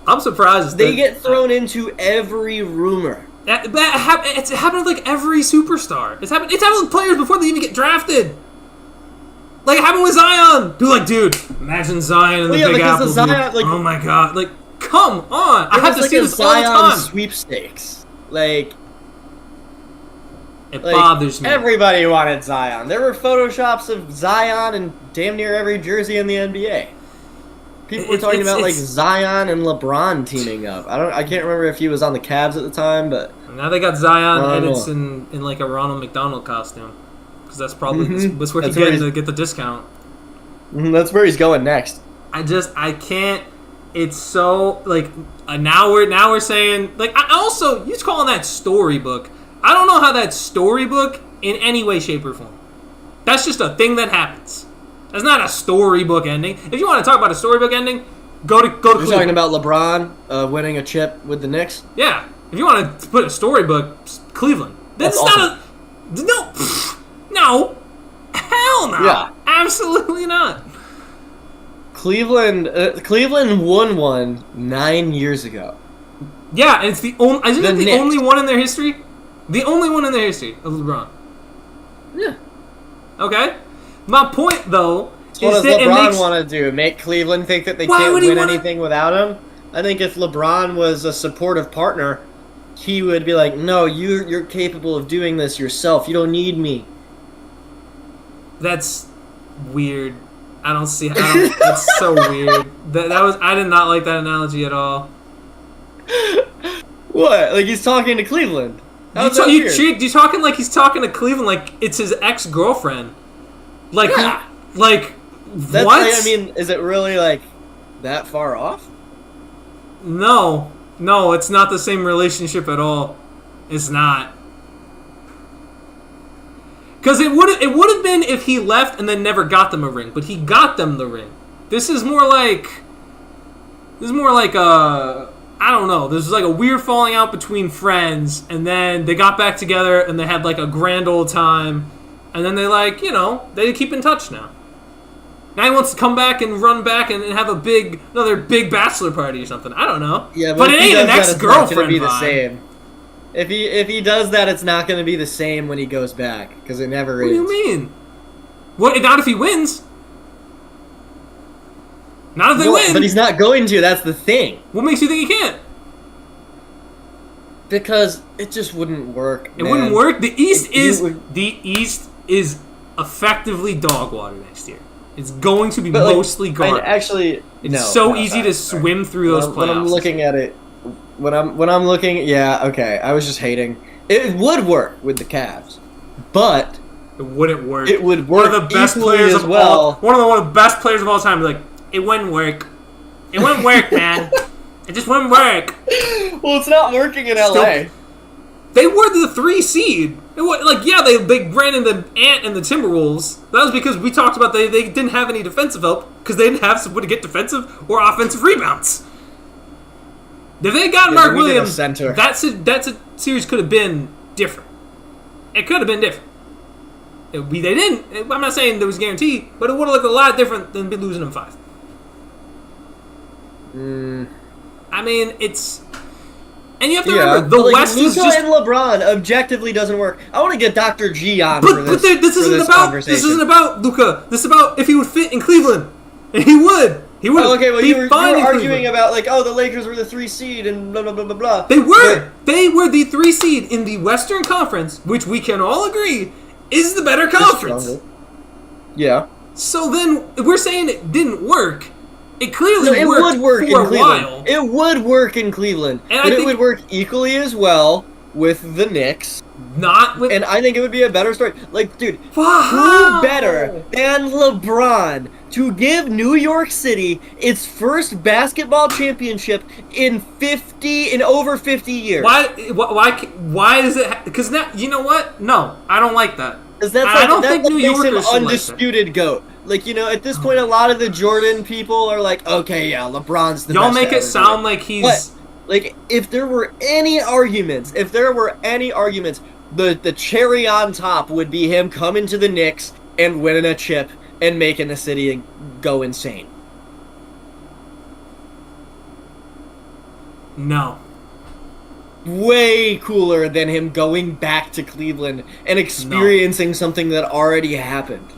I'm surprised. They get thrown into every rumor. It's happened with like every superstar. It's happened with players before they even get drafted. Like, happened with Zion. People like, dude, imagine Zion and the Big Apple. Because the Zion, dude. Oh my god. Like, come on. I have to see this all the time. Sweepstakes. Like, it bothers me. Everybody wanted Zion. There were photoshops of Zion in damn near every jersey in the NBA. People were talking about like Zion and LeBron teaming up. I can't remember if he was on the Cavs at the time, but now they got Zion and it's in like a Ronald McDonald costume, because that's probably that's where he's getting to get the discount. That's where he's going next. I can't. It's so like now we're saying like you calling that storybook. I don't know how that's storybook in any way, shape, or form. That's just a thing that happens. That's not a storybook ending. If you want to talk about a storybook ending, go to Cleveland. You're talking about LeBron winning a chip with the Knicks? Yeah. If you want to put a storybook, Cleveland. That's awesome. No. Hell no. Yeah. Absolutely not. Cleveland won one 9 years ago. Yeah, and it's the only. Isn't it the only one in their history? The only one in their history of LeBron. Yeah. Okay. My point, though, is what does LeBron want to do? Make Cleveland think that they can't win anything without him? I think if LeBron was a supportive partner, he would be like, "No, you're capable of doing this yourself. You don't need me." That's weird. That's so weird. I did not like that analogy at all. What? Like he's talking to Cleveland? You're talking like he's talking to Cleveland like it's his ex-girlfriend. Like, yeah. Like, that's what? I mean, is it really like that far off? No, it's not the same relationship at all. It's not. Because it would have been if he left and then never got them a ring, but he got them the ring. This is more like I don't know. This was like a weird falling out between friends, and then they got back together and they had like a grand old time, and then they keep in touch now. Now he wants to come back and run back and have another big bachelor party or something. I don't know. Yeah, but it ain't an ex-girlfriend. Be the same. If he does that, it's not going to be the same when he goes back because it never is. What do you mean? What? Not if he wins. Not if they win. But he's not going to. That's the thing. What makes you think he can't? Because it just wouldn't work. It wouldn't work. The East is effectively dog water next year. It's going to be mostly garbage. It's easy to swim through those playoffs. When I'm looking at it, when I'm looking, yeah, okay. I was just hating. It would work with the Cavs, but it wouldn't work. It would work. One of the best players of one of the best players of all time. Like, it wouldn't work. It wouldn't work, man. It just wouldn't work. Well, it's not working in LA. They were the 3 seed. They ran in the Ant and the Timberwolves. That was because we talked about they didn't have any defensive help because they didn't have someone to get defensive or offensive rebounds. If they got Mark Williams, that series could have been different. It could have been different. They didn't. I'm not saying there was a guarantee, but it would have looked a lot different than losing them 5. I mean, it's... And you have to remember, the West is just... and LeBron objectively doesn't work. I want to get Dr. G on but this isn't about Luka. This is about if he would fit in Cleveland. And he would. He would. Okay, well, you were arguing about, the Lakers were the 3 seed and blah, blah, blah, blah, blah. They were. They were the 3 seed in the Western Conference, which we can all agree is the better conference. Yeah. So then, if we're saying it didn't work... It clearly would work for in Cleveland. While. It would work in Cleveland. But it would work equally as well with the Knicks. And I think it would be a better story. Like, dude, who better than LeBron to give New York City its first basketball championship in over 50 years? Why is it... Because now, you know what? No, I don't like that. Because I don't think New Yorkers should undisputed GOAT. Like, at this point, a lot of the Jordan people are like, okay, yeah, LeBron's the best. Y'all make it sound like he's... But, like, if there were any arguments, the cherry on top would be him coming to the Knicks and winning a chip and making the city go insane. No. Way cooler than him going back to Cleveland and experiencing something that already happened.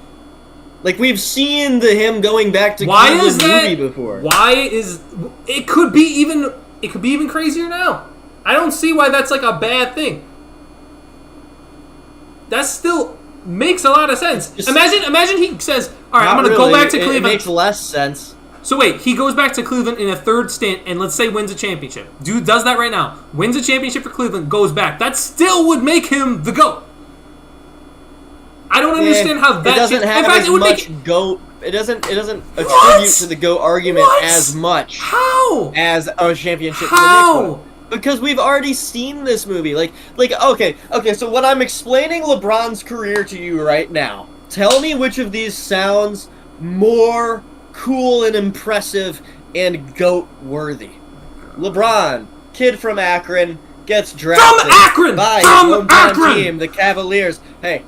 Like, we've seen him going back to Why is Cleveland that? movie before. Why is it could be even crazier now. I don't see why that's like a bad thing. That still makes a lot of sense. Imagine he says, "All right, I'm going to go back to Cleveland." It makes less sense. So wait, he goes back to Cleveland in a third stint and let's say wins a championship. Dude does that right now. Wins a championship for Cleveland, goes back. That still would make him the GOAT. I don't understand how that it doesn't have in fact, as it would much make GOAT. It doesn't attribute to the GOAT argument as much. How? As a championship How? for the Knicks. Because we've already seen this movie. Okay, so when I'm explaining LeBron's career to you right now, tell me which of these sounds more cool and impressive and GOAT-worthy. LeBron, kid from Akron, gets drafted by his hometown team, the Cavaliers. Hey.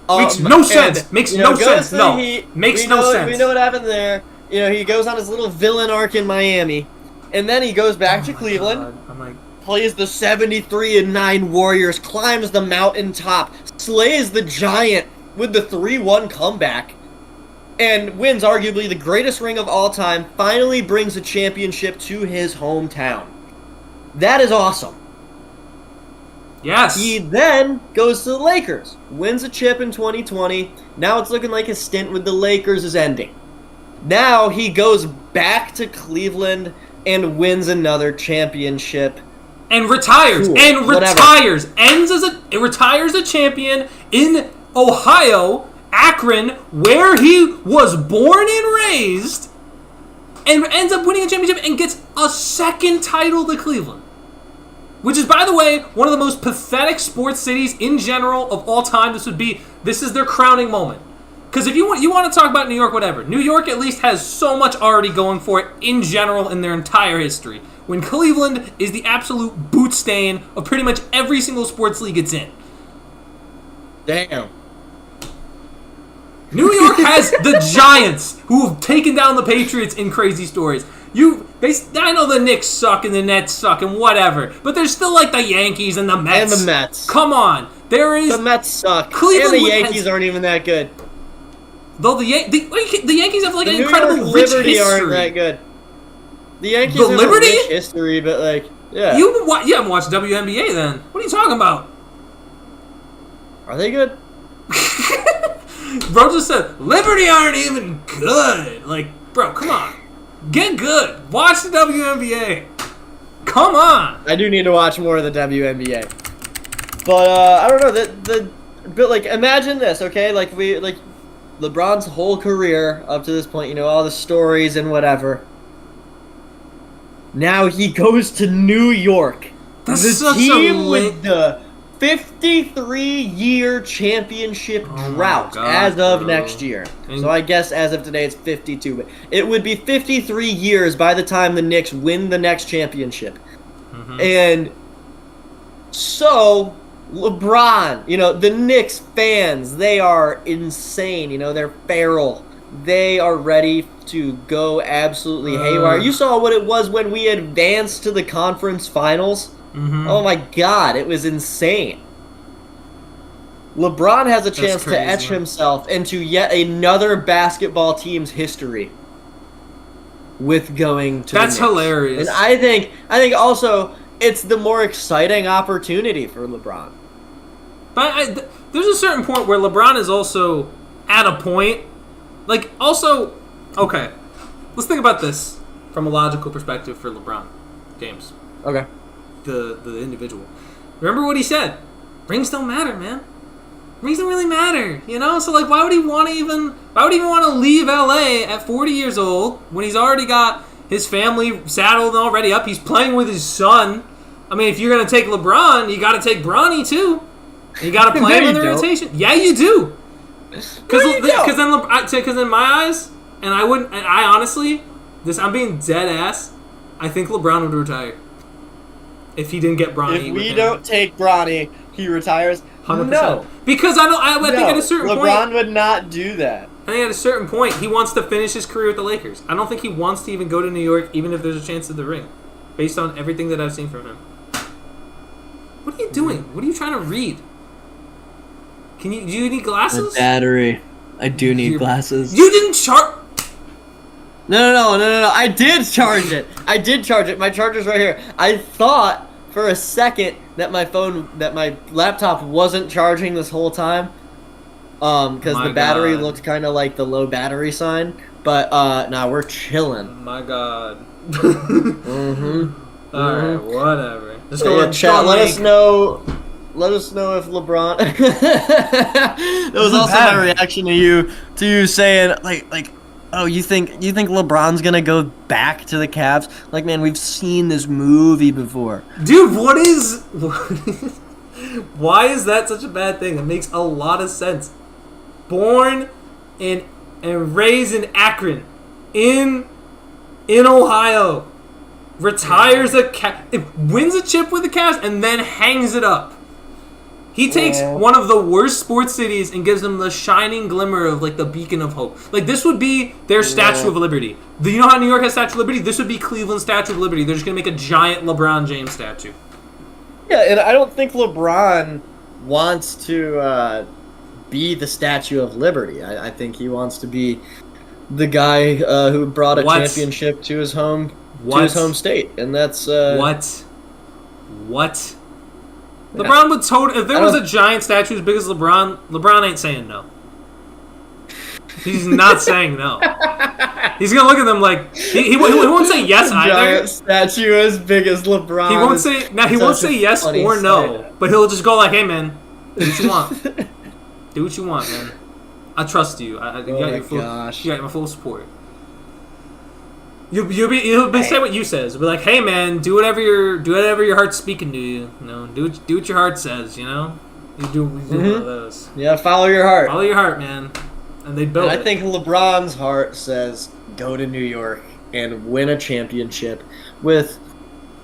Makes no sense. Makes no sense. No. Makes no sense. We know what happened there. He goes on his little villain arc in Miami. And then he goes back to Cleveland, plays the 73-9 Warriors, climbs the mountaintop, slays the Giant with the 3-1 comeback, and wins arguably the greatest ring of all time, finally brings a championship to his hometown. That is awesome. Yes. He then goes to the Lakers, wins a chip in 2020. Now it's looking like his stint with the Lakers is ending. Now he goes back to Cleveland and wins another championship. And retires. Cool. And retires. Retires a champion in Ohio, Akron, where he was born and raised, and ends up winning a championship and gets a second title to Cleveland. Which is, by the way, one of the most pathetic sports cities in general of all time. This is their crowning moment. Because if you want to talk about New York, whatever. New York at least has so much already going for it in general in their entire history. When Cleveland is the absolute boot stain of pretty much every single sports league it's in. Damn. New York has the Giants, who have taken down the Patriots in crazy stories. I know the Knicks suck and the Nets suck and whatever, but there's still like the Yankees and the Mets. And the Mets. Come on. The Mets suck. Cleveland and the Yankees aren't even that good. Though the Yankees have like the an New incredible York rich Liberty history. aren't that good. The Yankees The have Liberty? a rich history, but yeah. You haven't watched WNBA then. What are you talking about? Are they good? Bro just said, Liberty aren't even good. Like, bro, come on. Get good. Watch the WNBA. Come on. I do need to watch more of the WNBA. But, I don't know, but imagine this, okay? LeBron's whole career up to this point, all the stories and whatever. Now he goes to New York. That's the such team with the 53-year championship drought as of next year. So I guess as of today it's 52. But it would be 53 years by the time the Knicks win the next championship. Mm-hmm. And so LeBron, the Knicks fans, they are insane. They're feral. They are ready to go absolutely haywire. You saw what it was when we advanced to the conference finals. Mm-hmm. Oh my God, it was insane. LeBron has a chance to etch himself into yet another basketball team's history with going to the Knicks. Hilarious. And I think also it's the more exciting opportunity for LeBron. But there's a certain point where LeBron is also at a point. Okay, let's think about this from a logical perspective for LeBron James. Okay. The individual. Remember what he said. Rings don't matter, man. Rings don't really matter, So why would he want to leave LA at 40 years old when he's already got his family saddled and already up? He's playing with his son. I mean, if you're gonna take LeBron, you got to take Bronny too. You got to play him in the rotation. Yeah, you do. Because in my eyes, and I honestly, I'm being dead ass. I think LeBron would retire if he didn't get Bronny. If we don't take Bronny, he retires. 100%. No, because I think at a certain point, LeBron would not do that. I think at a certain point, he wants to finish his career with the Lakers. I don't think he wants to even go to New York, even if there's a chance of the ring, based on everything that I've seen from him. What are you doing? What are you trying to read? Do you need glasses? The battery. I do need glasses. You didn't charge. No. I did charge it. My charger's right here. I thought for a second that my laptop wasn't charging this whole time. Because the battery looked kind of like the low battery sign. But, nah, we're chilling. My God. Mm-hmm. Alright, whatever. Just So, go yeah, chat, let us know if LeBron... That was also my reaction to you saying, like, oh, you think LeBron's gonna go back to the Cavs? Like, man, we've seen this movie before. Dude, what is why is that such a bad thing? It makes a lot of sense. Born and raised in Akron, in Ohio, retires wins a chip with the Cavs, and then hangs it up. He takes one of the worst sports cities and gives them the shining glimmer of, like, the beacon of hope. Like, this would be their Statue of Liberty. You know how New York has Statue of Liberty? This would be Cleveland's Statue of Liberty. They're just going to make a giant LeBron James statue. Yeah, and I don't think LeBron wants to be the Statue of Liberty. I think he wants to be the guy who brought a championship to his home state, and that's What? LeBron would if there was a giant statue as big as LeBron ain't saying no. He's not saying no. He's gonna look at them like he won't say yes either. Giant statue as big as LeBron. He won't say yes or no, but he'll just go like, "Hey man, do what you want. Do what you want, man. I trust you. You got my full support." You'll say what you says. Be like, "Hey man, do whatever your heart's speaking to you. You know, do what your heart says. You know, you do one of those. Yeah, follow your heart. Follow your heart, man." And they built it. I think LeBron's heart says go to New York and win a championship with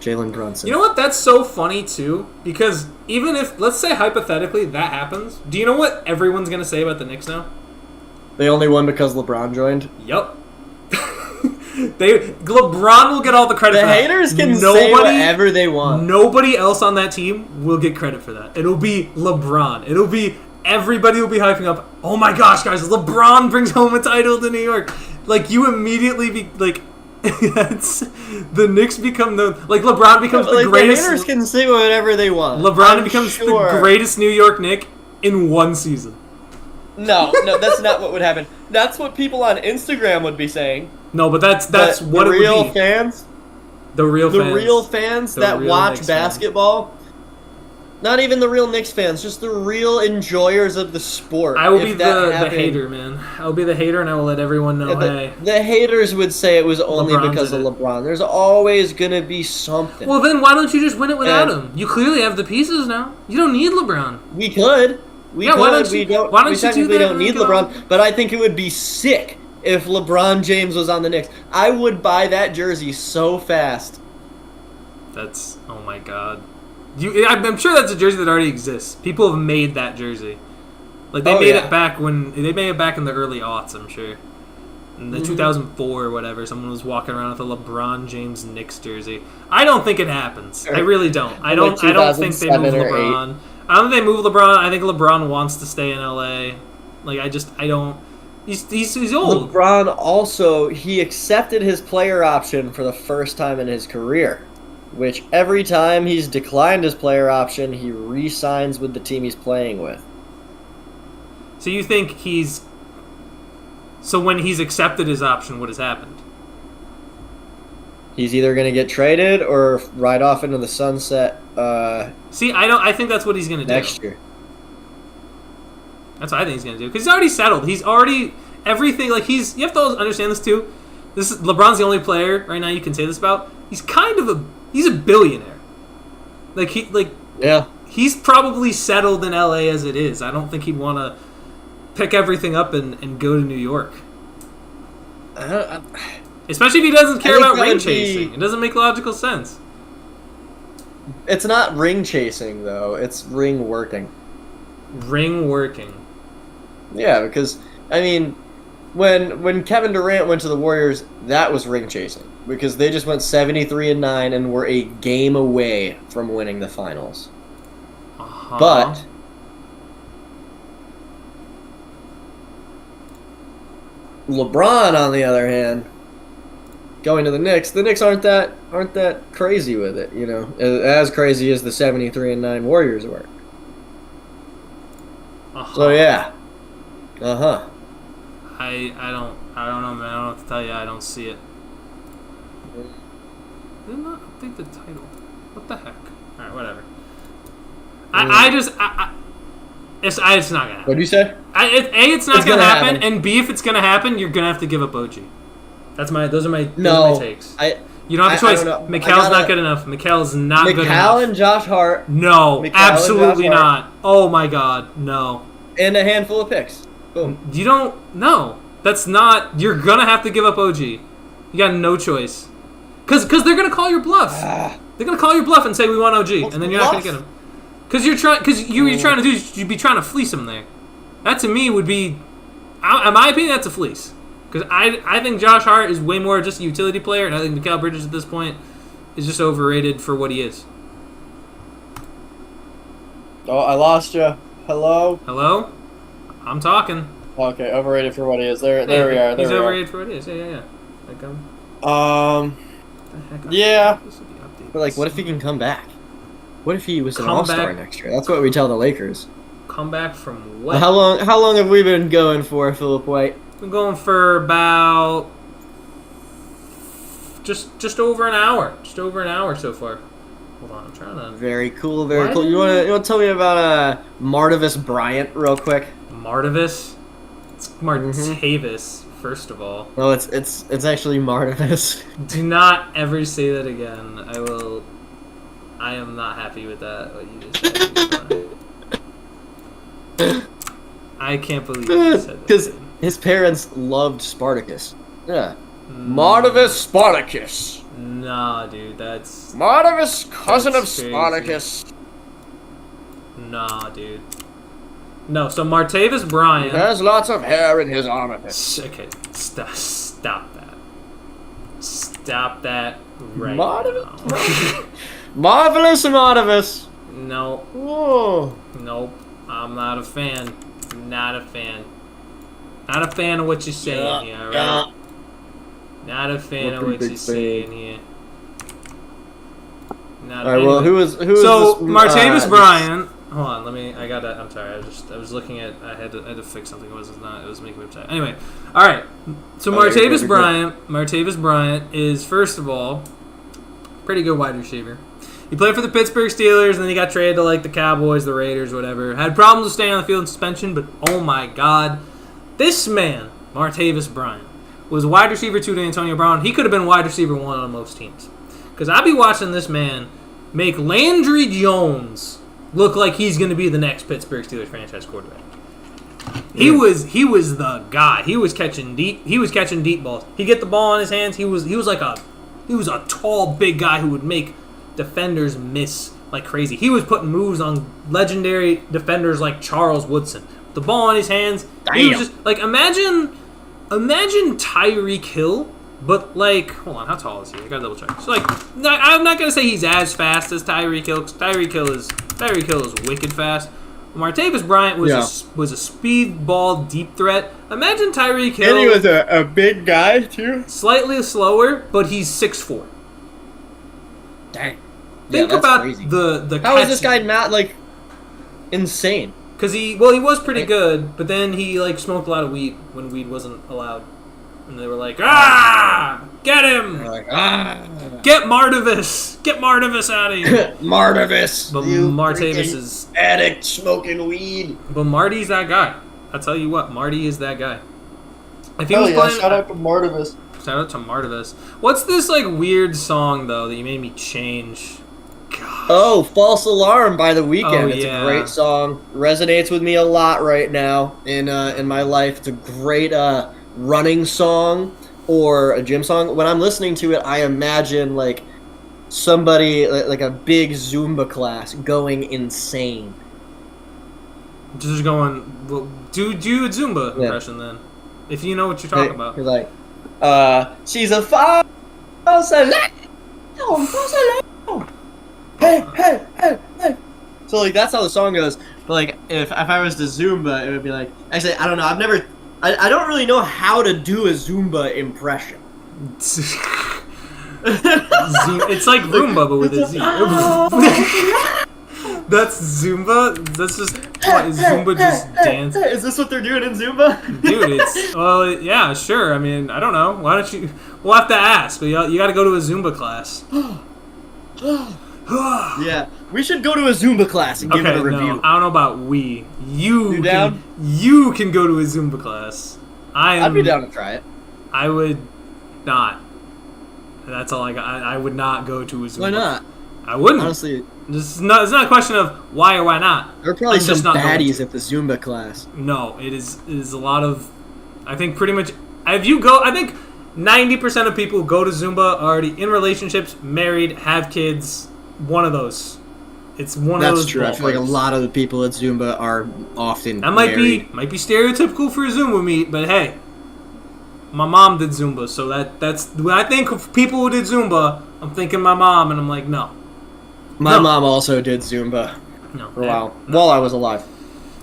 Jalen Brunson. You know what? That's so funny too, because even if, let's say hypothetically that happens, do you know what everyone's gonna say about the Knicks now? They only won because LeBron joined. Yup. LeBron will get all the credit for that. The haters can say whatever they want. Nobody else on that team will get credit for that. It'll be LeBron. Everybody will be hyping up, "Oh my gosh, guys, LeBron brings home a title to New York." Like, you immediately be like, the Knicks become LeBron becomes the greatest. The haters can say whatever they want. LeBron becomes the greatest New York Knick in one season. No, that's not what would happen. That's what people on Instagram would be saying. No, but that's what it would be. The real fans that watch basketball. Not even the real Knicks fans, just the real enjoyers of the sport. I will be the hater, man. I'll be the hater, and I will let everyone know, hey. The haters would say it was only because of LeBron. There's always going to be something. Well, then why don't you just win it without him? You clearly have the pieces now. You don't need LeBron. We could. We technically don't need LeBron, but I think it would be sick if LeBron James was on the Knicks. I would buy that jersey so fast. Oh my God. I'm sure that's a jersey that already exists. People have made that jersey. Like, they made it back in the early aughts, I'm sure. In the 2004 or whatever, someone was walking around with a LeBron James Knicks jersey. I don't think it happens. I really don't. I don't think they move LeBron. I don't think they move LeBron. I think LeBron wants to stay in LA. Like, I don't. He's old. LeBron also, he accepted his player option for the first time in his career, which every time he's declined his player option, he re-signs with the team he's playing with. So you think so when he's accepted his option, what has happened? He's either going to get traded or ride off into the sunset. I think that's what he's going to do next year. That's what I think he's going to do, because he's already settled. He's already everything. Like, you have to understand this too. LeBron's the only player right now you can say this about. He's he's a billionaire. He's probably settled in LA as it is. I don't think he'd want to pick everything up and go to New York. Especially if he doesn't care about ring chasing. It doesn't make logical sense. It's not ring chasing, though. It's ring working. Ring working. Yeah, because, I mean, when Kevin Durant went to the Warriors, that was ring chasing. Because they just went 73-9 and were a game away from winning the finals. Uh-huh. But LeBron, on the other hand, going to the Knicks. The Knicks aren't that crazy with it, you know, as crazy as the 73-9 Warriors were. So yeah, I don't know, man. I don't know what to tell you. I don't see it. Did not update the title. What the heck? All right, whatever. It's not gonna happen. What'd you say? It's not gonna happen, and B, if it's gonna happen, you're gonna have to give up OG. Those are my takes. You don't have a choice. Mikal's not good enough. Mikal's not good enough. Mikal and Josh Hart. No, absolutely not. Oh my God, no. And a handful of picks. Boom. You don't. No, that's not. You're gonna have to give up OG. You got no choice. Because they're gonna call your bluff. They're gonna call your bluff and say we want OG, and then you're not gonna get him. Because you're trying to do, you'd be trying to fleece him there. That to me would be, in my opinion, that's a fleece. Because I think Josh Hart is way more just a utility player, and I think Mikal Bridges at this point is just overrated for what he is. Oh, I lost you. Hello? Hello? I'm talking. Okay, overrated for what he is. There we are. He's overrated for what he is. Yeah. Like, yeah. But like, what if he can come back? What if he was an all-star next year? That's what we tell the Lakers. Come back from what? How long have we been going for, Philip White? We're going for about just over an hour. Just over an hour so far. Hold on, I'm trying to. Very cool, very cool. You wanna tell me about Martavis Bryant real quick? Martavis? It's Martavis, first of all. No, it's actually Martavis. Do not ever say that again. I am not happy with that. What you just said. I can't believe you said that. Because his parents loved Spartacus. Yeah. Martavis Spartacus. Nah, dude, that's... Martavis, cousin of crazy. Spartacus. Nah, dude. No, so Martavis Bryant... He has lots of hair in his armpits. Okay, stop that. Stop that right Martavis? now. Marvelous Martavis. No. Whoa. Nope. I'm not a fan. Not a fan. Not a fan of what you're saying here, alright? Yeah. Not a fan of what you're saying here. Alright, well, who is so, this? Martavis Bryant. Hold on, I'm sorry, I was looking at, I had to fix something, it was making me upset. Anyway, alright, so Martavis Bryant is, first of all, pretty good wide receiver. He played for the Pittsburgh Steelers, and then he got traded to, like, the Cowboys, the Raiders, whatever. Had problems with staying on the field in suspension, but oh my God. This man, Martavis Bryant, was wide receiver 2 to Antonio Brown. He could have been wide receiver 1 on most teams. Because I'd be watching this man make Landry Jones look like he's going to be the next Pittsburgh Steelers franchise quarterback. He was the guy. He was catching deep balls. He'd get the ball in his hands. He was a tall, big guy who would make defenders miss like crazy. He was putting moves on legendary defenders like Charles Woodson. The ball in his hands. Damn. He was just like, imagine Tyreek Hill, but like, hold on, how tall is he? I gotta double check. So like, I'm not gonna say he's as fast as Tyreek Hill, because Tyreek Hill is wicked fast. Martavis Bryant was a speedball deep threat. Imagine Tyreek Hill. And he was a big guy too. Slightly slower, but he's 6'4". Dang. Think about crazy. the How is this guy not like insane? Because he was pretty good, but then he like smoked a lot of weed when weed wasn't allowed, and they were like, get him, get Martavis out of here, Martavis. But Martavis is addict smoking weed. But Marty's that guy. I tell you what, Marty is that guy. If he was playing, shout out to Martavis. Shout out to Martavis. What's this like weird song though that you made me change? Gosh. Oh, False Alarm by The Weeknd. Oh, it's yeah. a great song. Resonates with me a lot right now in my life. It's a great running song or a gym song. When I'm listening to it, I imagine like somebody like a big Zumba class going insane. Just going, well, do a Zumba impression then, if you know what you're talking about. You're like, she's a false alarm. Hey. So like that's how the song goes. But like if I was to Zumba, it would be like, actually I don't know. I don't really know how to do a Zumba impression. It's like Roomba, but with a Z. That's Zumba? That's just... What, is Zumba just dance? Is this what they're doing in Zumba? Dude, it's... Well, yeah, sure. I mean, I don't know. Why don't you... We'll have to ask, but you gotta go to a Zumba class. Yeah, we should go to a Zumba class and give it a review. No, I don't know about we. You down? You can go to a Zumba class. I'd be down to try it. I would not. That's all I got. I would not go to a Zumba. Why not? I wouldn't. Honestly, it's not a question of why or why not. There are probably some baddies at the Zumba class. No, it is a lot of... I think pretty much... I think 90% of people who go to Zumba are already in relationships, married, have kids. One of those. It's one of those. That's true. I feel like a lot of the people at Zumba are often married. might be stereotypical for a Zumba meet, but hey, my mom did Zumba, so that's when I think of people who did Zumba, I'm thinking my mom, and I'm like, no. My mom also did Zumba. No. For a while. While I was alive.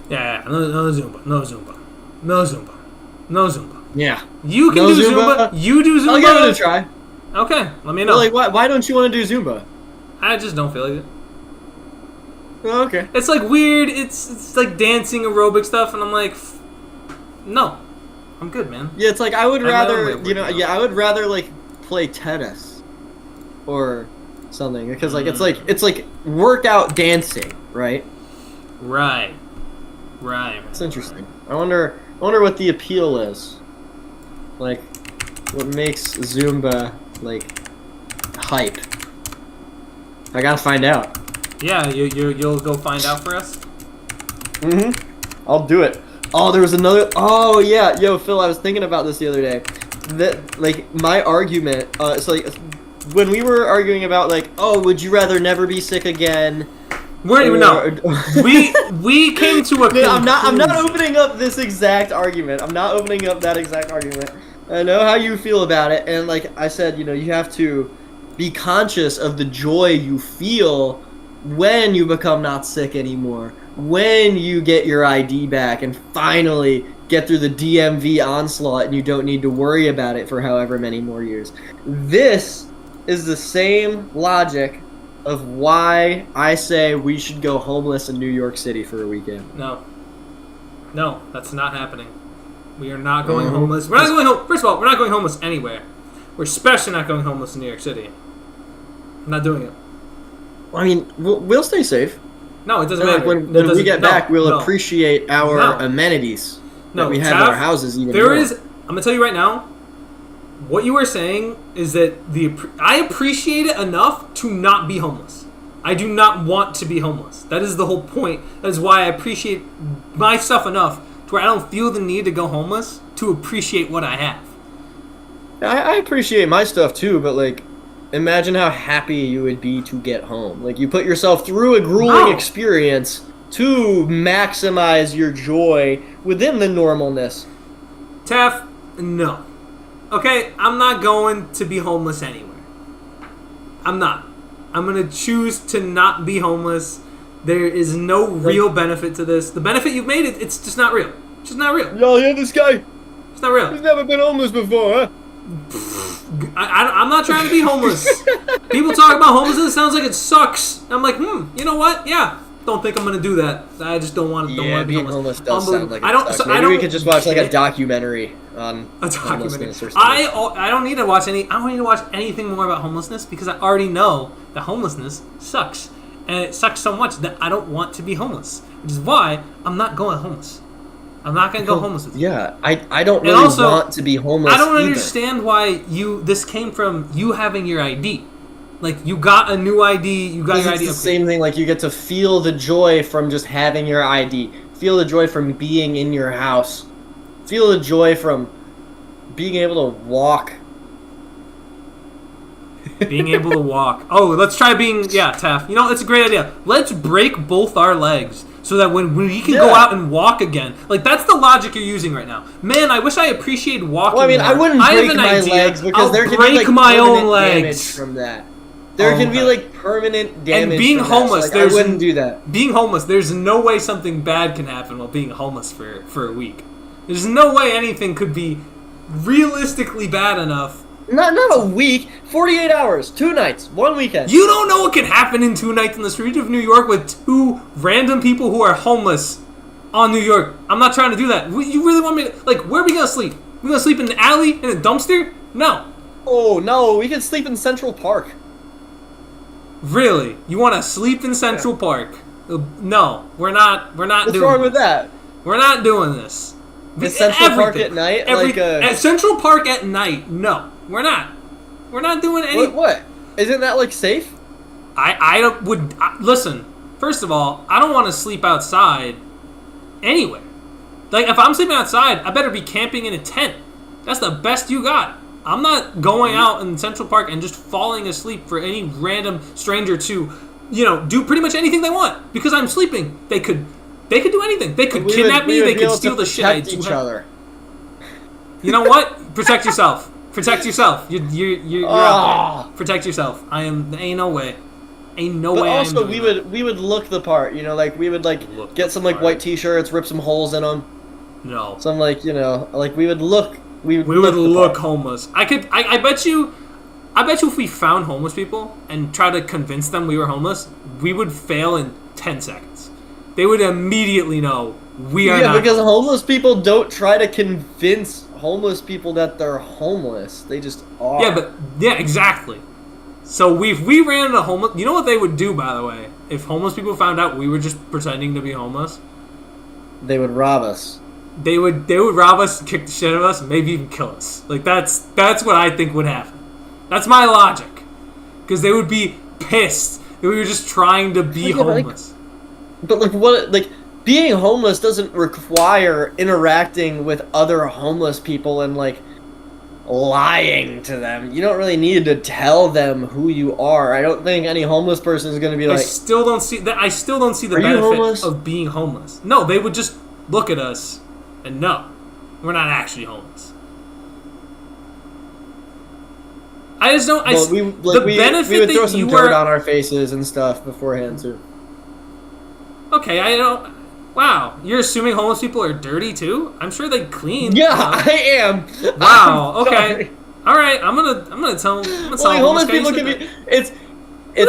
Yeah, no Zumba. Yeah. You can do Zumba. You do Zumba. I'll give it a try. Okay, let me know. Well, like, why don't you want to do Zumba? I just don't feel like it. Oh, okay. It's like weird. It's like dancing aerobic stuff, and I'm like, no, I'm good, man. Yeah, it's like I would rather, I would rather like play tennis or something because like it's like workout dancing, right? Right. It's interesting. I wonder what the appeal is. Like, what makes Zumba like hype? I gotta find out. Yeah, you'll go find out for us? I'll do it. Oh, there was another... Oh, yeah. Yo, Phil, I was thinking about this the other day. That, like, my argument... it's like, when we were arguing about, like, oh, would you rather never be sick again? No. we came to a conclusion. I'm not opening up this exact argument. I'm not opening up that exact argument. I know how you feel about it. And, like I said, you have to be conscious of the joy you feel when you become not sick anymore, when you get your ID back and finally get through the DMV onslaught and you don't need to worry about it for however many more years. This is the same logic of why I say we should go homeless in New York City for a weekend. No, that's not happening. We are not going homeless. We're not going home. First of all, we're not going homeless anywhere. We're especially not going homeless in New York City. I'm not doing it. I mean, we'll stay safe. No, it doesn't matter. When we get back, we'll appreciate our amenities that we have in our houses even more. I'm going to tell you right now, what you are saying is that I appreciate it enough to not be homeless. I do not want to be homeless. That is the whole point. That is why I appreciate my stuff enough to where I don't feel the need to go homeless to appreciate what I have. I appreciate my stuff too, but like, imagine how happy you would be to get home. Like, you put yourself through a grueling experience to maximize your joy within the normalness. Taff, no. Okay, I'm not going to be homeless anywhere. I'm not. I'm going to choose to not be homeless. There is no real benefit to this. The benefit you've made, it's just not real. It's just not real. Y'all hear this guy? It's not real. He's never been homeless before, huh? I'm not trying to be homeless. People talk about homelessness. It sounds like it sucks. I'm like, you know what? Yeah. Don't think I'm gonna do that. I just don't want to. Yeah, being homeless does sound like it sucks. So Maybe we could just watch like a documentary on homelessness or something. I don't need to watch anything more about homelessness because I already know that homelessness sucks, and it sucks so much that I don't want to be homeless. Which is why I'm not going homeless. I'm not going to go homeless with you. Yeah, I don't really want to be homeless I don't understand why this came from you having your ID. Like, you got a new ID, you got your ID. It's the same thing, like, you get to feel the joy from just having your ID. Feel the joy from being in your house. Feel the joy from being able to walk. Being able to walk. Oh, let's try Taff. You know, it's a great idea. Let's break both our legs. So that when we can go out and walk again. Like, that's the logic you're using right now. Man, I wish I appreciated walking more. Well, I mean, I wouldn't break my legs because there can be, like, my own damage from that. There can be, like, permanent damage and being from homeless, that. So, like, I wouldn't do that. Being homeless, there's no way something bad can happen while being homeless for a week. There's no way anything could be realistically bad enough. Not a week, 48 hours, 2 nights, 1 weekend. You don't know what can happen in 2 nights in the street of New York with 2 random people who are homeless on New York. I'm not trying to do that. You really want me to... Like, where are we going to sleep? We going to sleep in the alley, in a dumpster? No. Oh, no, we could sleep in Central Park. Really? You want to sleep in Central Park? No, we're not doing What's wrong with that? We're not doing this. Is Central Park at night? At Central Park at night, no. We're not. We're not doing any... What? Isn't that, like, safe? Listen, first of all, I don't want to sleep outside anywhere. Like, if I'm sleeping outside, I better be camping in a tent. That's the best you got. I'm not going out in Central Park and just falling asleep for any random stranger to, do pretty much anything they want. Because I'm sleeping. They could do anything. They could kidnap me. They could steal the shit I do. Each other. You know what? Protect yourself. Protect yourself. You're out there. Protect yourself. Ain't no way. Ain't no way. But also, we would look the part. We would get some white T-shirts, rip some holes in them. No. Some we would look. We would look homeless. I bet you if we found homeless people and tried to convince them we were homeless, we would fail in 10 seconds. They would immediately know we are not. Yeah, because homeless people don't try to convince homeless people that they're homeless. They just are. Yeah, exactly. So if we ran into homeless... You know what they would do, by the way? If homeless people found out we were just pretending to be homeless? They would rob us. They would rob us, kick the shit out of us, and maybe even kill us. Like, that's what I think would happen. That's my logic. Because they would be pissed that we were just trying to be homeless. But being homeless doesn't require interacting with other homeless people and, lying to them. You don't really need to tell them who you are. I don't think any homeless person is going to be like... I still don't see the benefit of being homeless. No, they would just look at us and no, we're not actually homeless. I just don't... we would throw some dirt on our faces and stuff beforehand, too. Okay, I don't... Wow, you're assuming homeless people are dirty too? I'm sure they clean. Yeah, I am. Wow. Okay. All right. I'm gonna tell. Homeless people can be. It's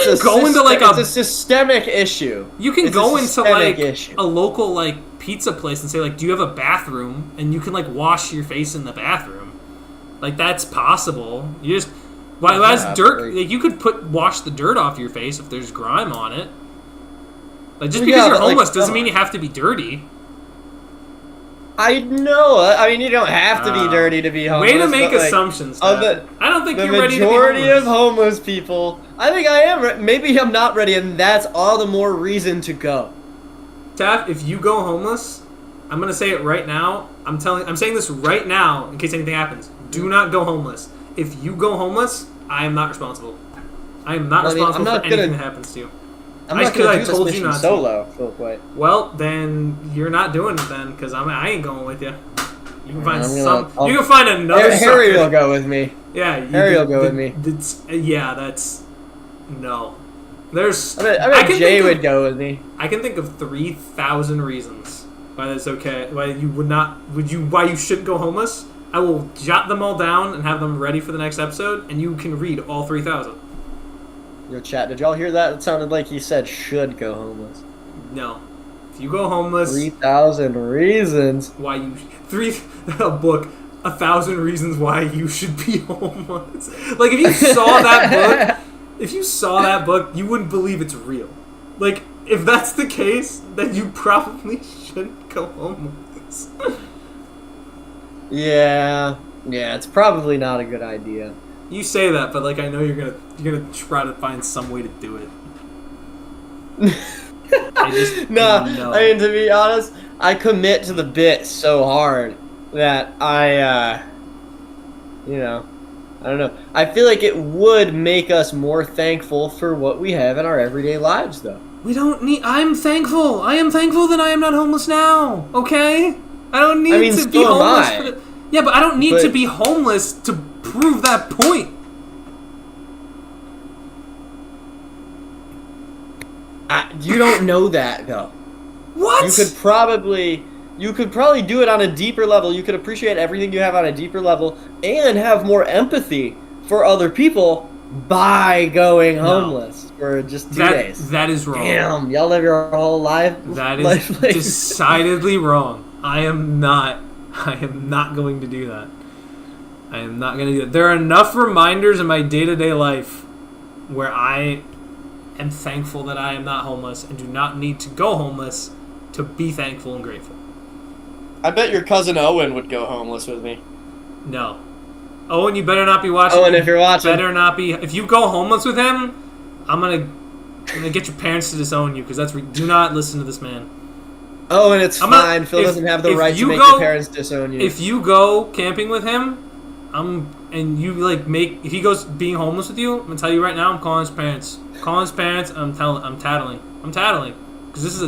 a systemic issue. You can go into a local pizza place and say do you have a bathroom? And you can wash your face in the bathroom. That's possible. You just that's dirt. You could wash the dirt off your face if there's grime on it. Just because you're homeless doesn't mean you have to be dirty. I know. I mean, you don't have to be dirty to be homeless. Way to make assumptions. I don't think you're ready to be homeless. The majority of homeless people, I think I am. Maybe I'm not ready, and that's all the more reason to go. Taff, if you go homeless, I'm gonna say it right now. I'm saying this right now in case anything happens. Do not go homeless. If you go homeless, I am not responsible. I am not responsible for anything that happens to you. I'm not going to do this mission solo, Philip White. Well, then you're not doing it then, because I ain't going with you. You can find you can find another. Harry will go with me. Yeah, Harry will go with me. That's no. There's. I bet Jay would go with me. I can think of 3,000 reasons why that's okay. Why you would not? Why you shouldn't go homeless? I will jot them all down and have them ready for the next episode, and you can read all 3,000. Yo, chat, did y'all hear that? It sounded like he said should go homeless. No. If you go homeless... 3,000 reasons. Why you... A book. 1,000 reasons why you should be homeless. If you saw that book... If you saw that book, you wouldn't believe it's real. If that's the case, then you probably shouldn't go homeless. Yeah, it's probably not a good idea. You say that, but I know you're gonna try to find some way to do it. I mean, to be honest, I commit to the bit so hard that I don't know. I feel like it would make us more thankful for what we have in our everyday lives, though. I'm thankful. I am thankful that I am not homeless now. Okay, I don't need to be homeless. Yeah, but I don't need to be homeless to prove that point. You don't know that, though. What? You could probably... you could probably do it on a deeper level. You could appreciate everything you have on a deeper level and have more empathy for other people by going homeless for just 2 days. That is wrong. Damn, y'all live your whole life. That is decidedly wrong. I am not going to do that. I am not going to do that. There are enough reminders in my day-to-day life where I am thankful that I am not homeless and do not need to go homeless to be thankful and grateful. I bet your cousin Owen would go homeless with me. No. Owen, you better not be watching. Owen, if you're watching. Better not be. If you go homeless with him, I'm gonna get your parents to disown you, because do not listen to this man. Owen, it's fine. Phil doesn't have the right to make your parents disown you. If you go camping with him, and you if he goes being homeless with you, I'm gonna tell you right now, I'm calling his parents. I'm tattling. Because this is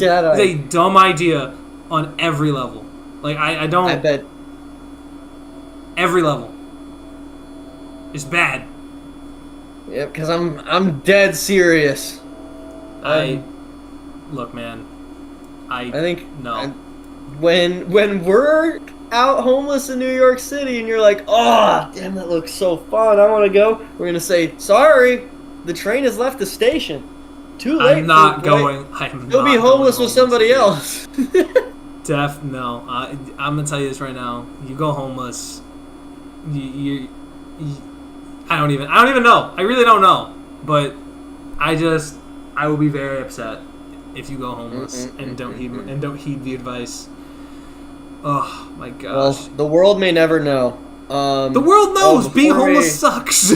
a dumb idea on every level. I bet every level is bad. Yep, because I'm dead serious. Look, man. I think no. When we're out homeless in New York City and you're like, oh, damn, that looks so fun, I want to go, we're going to say, sorry, the train has left the station. Too late. I'm not going. You'll be homeless with somebody else. No. I'm going to tell you this right now. You go homeless, I don't even know. I really don't know. But I will be very upset if you go homeless and don't heed the advice. Oh my gosh. Well, the world may never know. The world knows being homeless sucks.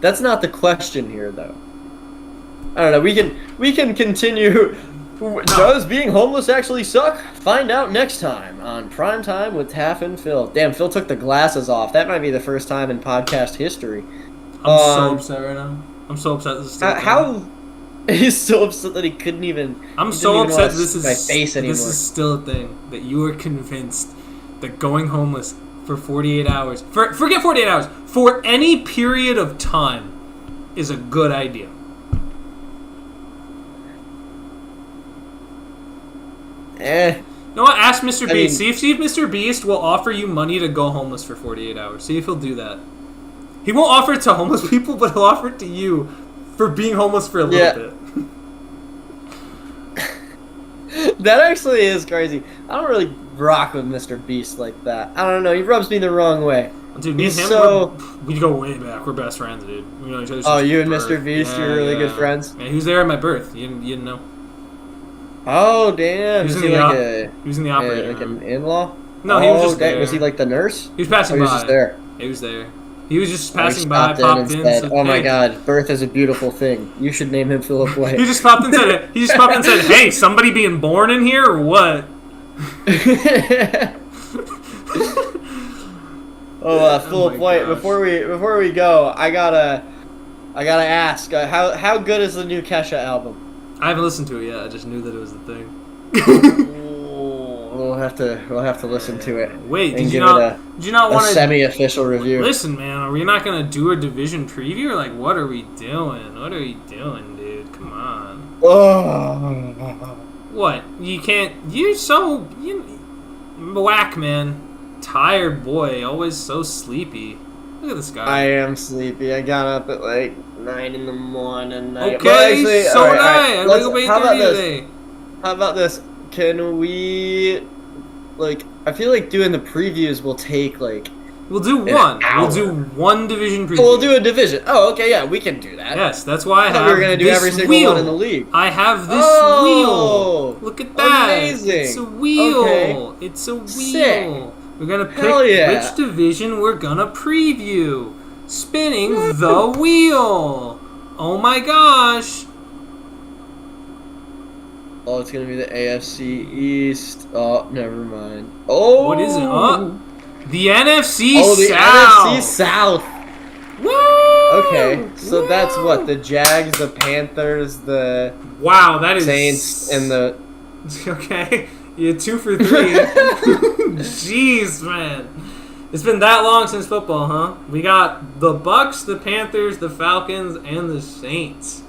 That's not the question here, though. I don't know. We can continue. Does being homeless actually suck? Find out next time on Primetime with Taff and Phil. Damn, Phil took the glasses off. That might be the first time in podcast history. I'm so upset right now. I'm so upset this is still how he's so upset that he couldn't even. I'm so upset this is my face anymore. This is still a thing that you are convinced that going homeless for 48 hours, forget 48 hours, for any period of time is a good idea. You know what? Ask Mr. Beast. See if Mr. Beast will offer you money to go homeless for 48 hours. See if he'll do that. He won't offer it to homeless people, but he'll offer it to you for being homeless for a little bit. That actually is crazy. I don't really rock with Mr. Beast like that. I don't know. He rubs me the wrong way. Dude, me and him, we go way back. We're best friends, dude. We know each other since you and birth. Mr. Beast, you're really good friends? Yeah, he was there at my birth. You didn't know. Oh, damn. He was in the operating room. Like an in-law? No, he was just there. Was he like the nurse? He was passing by. He was just there? He was there. He was just passing by, popped in. Said, oh my god, birth is a beautiful thing. You should name him Philip White. He just popped in and said, hey, somebody being born in here or what? Philip White, before we go, I gotta ask, how good is the new Kesha album? I haven't listened to it yet. I just knew that it was the thing. We'll have to listen to it. Wait, did you not want a semi-official review? Listen, man, are we not gonna do a division preview? Or what are we doing? What are we doing, dude? Come on. Oh. What? You can't. You're so whack, man. Tired boy, always so sleepy. Look at this guy. I am sleepy. I got up at 9 in the morning. Okay, actually, so did I. I wake up 8:30 today. How about this? Can we, I feel like doing the previews will take, We'll do one. We'll do one division preview. We'll do a division. Oh, okay, yeah, we can do that. Yes, that's why I have we were going to do every single one in the league. I have this wheel. Look at that. Amazing. It's a wheel. Okay. It's a wheel. Sick. We're going to pick which division we're going to preview. Spinning the wheel. Oh my gosh. Oh, it's going to be the AFC East. Oh, never mind. Oh. What is it? Oh, the NFC South. Oh, the South. NFC South. Woo! Okay, so that's what? The Jags, the Panthers, the Saints, and the... Okay, you're 2 for 3. Jeez, man. It's been that long since football, huh? We got the Bucks, the Panthers, the Falcons, and the Saints.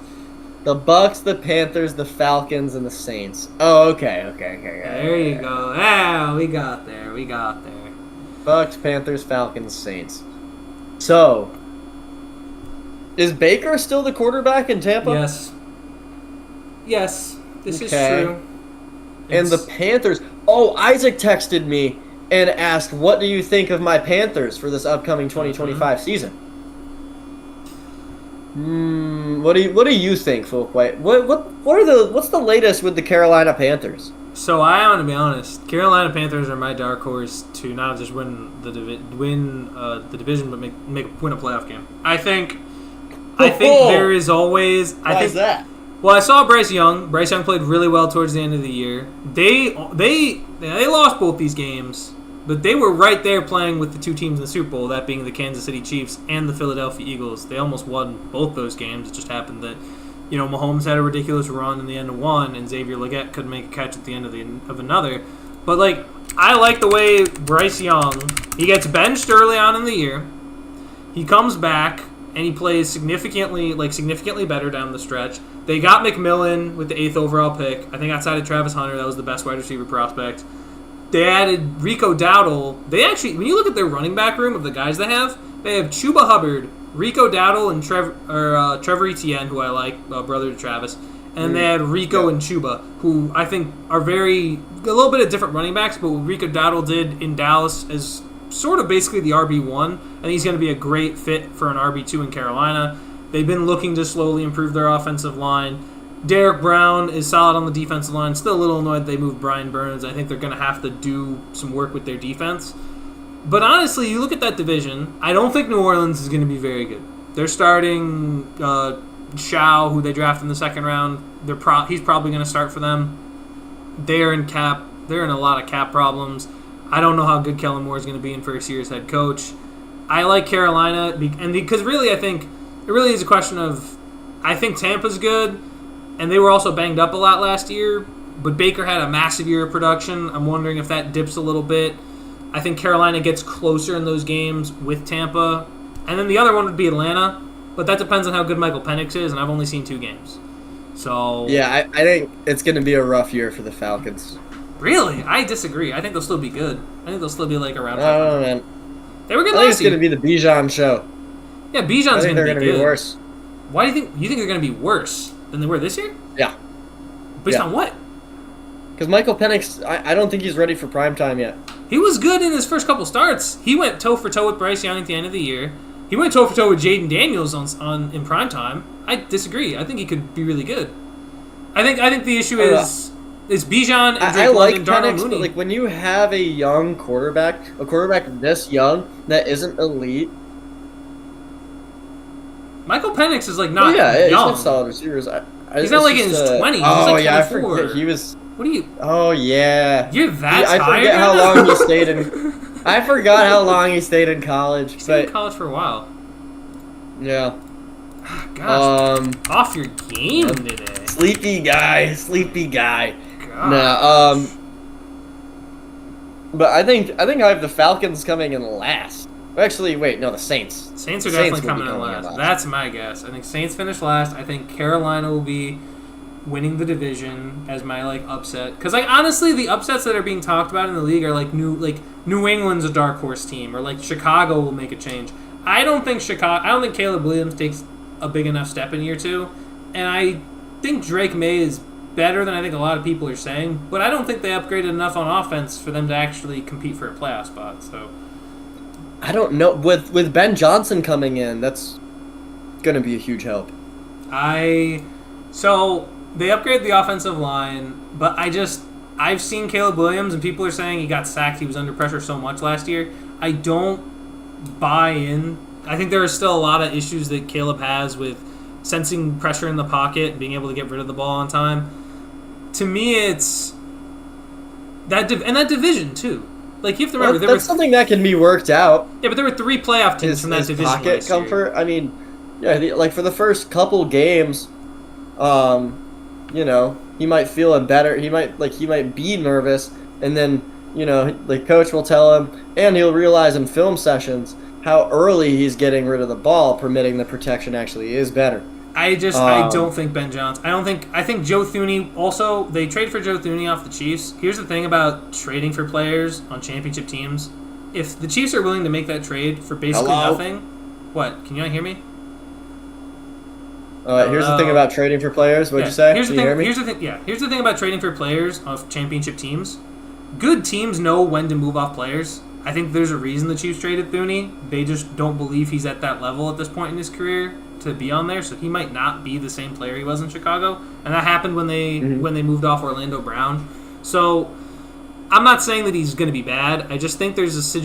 The Bucks, the Panthers, the Falcons, and the Saints. Oh, okay. There you go. Yeah, we got there. Bucks, Panthers, Falcons, Saints. So, is Baker still the quarterback in Tampa? Yes, this is true. And the Panthers. Oh, Isaac texted me and asked, "What do you think of my Panthers for this upcoming 2025 season?" What do you think, Folkwhite? What's the latest with the Carolina Panthers? So I want to be honest. Carolina Panthers are my dark horse to not just win the division, but win a playoff game. I think there is always. Why is that? Well, I saw Bryce Young. Bryce Young played really well towards the end of the year. They lost both these games, but they were right there playing with the two teams in the Super Bowl, that being the Kansas City Chiefs and the Philadelphia Eagles. They almost won both those games. It just happened that, Mahomes had a ridiculous run in the end of one, and Xavier Legette couldn't make a catch at the end of another. But, I like the way Bryce Young, he gets benched early on in the year. He comes back, and he plays significantly better down the stretch. They got McMillan with the 8th overall pick. I think outside of Travis Hunter, that was the best wide receiver prospect. They added Rico Dowdle. They actually, when you look at their running back room of the guys they have Chuba Hubbard, Rico Dowdle, and Trevor Etienne, who I like, brother to Travis. And they had Rico and Chuba, who I think are a little bit of different running backs, but what Rico Dowdle did in Dallas is sort of basically the RB1, and he's going to be a great fit for an RB2 in Carolina. They've been looking to slowly improve their offensive line. Derek Brown is solid on the defensive line. Still a little annoyed they moved Brian Burns. I think they're going to have to do some work with their defense. But honestly, you look at that division, I don't think New Orleans is going to be very good. They're starting Shao, who they drafted in the second round. He's probably going to start for them. They're in a lot of cap problems. I don't know how good Kellen Moore is going to be in first year as head coach. I like Carolina, and because really I think it really is a question of, I think Tampa's good, and they were also banged up a lot last year, but Baker had a massive year of production. I'm wondering if that dips a little bit. I think Carolina gets closer in those games with Tampa, and then the other one would be Atlanta, but that depends on how good Michael Penix is, and I've only seen 2 games. So yeah, I think it's going to be a rough year for the Falcons. Really? I disagree. I think they'll still be good. I think they'll still be around 500. I don't know, man. They were good I think last it's going to be the Bijan show. Yeah, Bijan's going to be good. Be worse. Why do you think they're going to be worse than they were this year? Yeah. Based on what? Because Michael Penix, I don't think he's ready for primetime yet. He was good in his first couple starts. He went toe-for-toe with Bryce Young at the end of the year. He went toe-for-toe with Jaden Daniels in primetime. I disagree. I think he could be really good. I think the issue is Bijan and Drake London, Darnell Mooney. But when you have a young quarterback, a quarterback this young that isn't elite. Michael Penix is not young. He's got solid receivers. He's not in his 20s. Oh, he's yeah, 24. I forget. He was... What are you... Oh, yeah. You're that tired? I forget how long he stayed in... I forgot how long he stayed in college. He stayed in college for a while. Yeah. Gosh, off your game today. Sleepy guy. Gosh. No, but I think I have the Falcons coming in last. Actually, wait, no, the Saints. Saints are definitely coming in last. That's my guess. I think Saints finish last. I think Carolina will be winning the division as my upset. Because honestly, the upsets that are being talked about in the league are New England's a dark horse team, or Chicago will make a change. I don't think Caleb Williams takes a big enough step in year 2, and I think Drake May is better than I think a lot of people are saying, but I don't think they upgraded enough on offense for them to actually compete for a playoff spot. So I don't know. With Ben Johnson coming in, that's going to be a huge help. So they upgraded the offensive line, but I've seen Caleb Williams, and people are saying he got sacked. He was under pressure so much last year. I don't buy in. I think there are still a lot of issues that Caleb has with sensing pressure in the pocket and being able to get rid of the ball on time. To me, it's that division too. You have to remember that's something that can be worked out. Yeah, but there were 3 playoff teams from that division. Pocket comfort. I mean, yeah, for the first couple games, he might feel better. He might be nervous, and then coach will tell him, and he'll realize in film sessions how early he's getting rid of the ball, permitting the protection actually is better. I don't think Ben Johnson. I think Joe Thuney also, they traded for Joe Thuney off the Chiefs. Here's the thing about trading for players on championship teams. If the Chiefs are willing to make that trade for basically nothing, what? Can you not hear me? Here's the thing about trading for players. What'd you say? Here's the thing about trading for players of championship teams. Good teams know when to move off players. I think there's a reason the Chiefs traded Thuney. They just don't believe he's at that level at this point in his career to be on there, so he might not be the same player he was in Chicago. And that happened when they moved off Orlando Brown. So I'm not saying that he's going to be bad. I just think there's I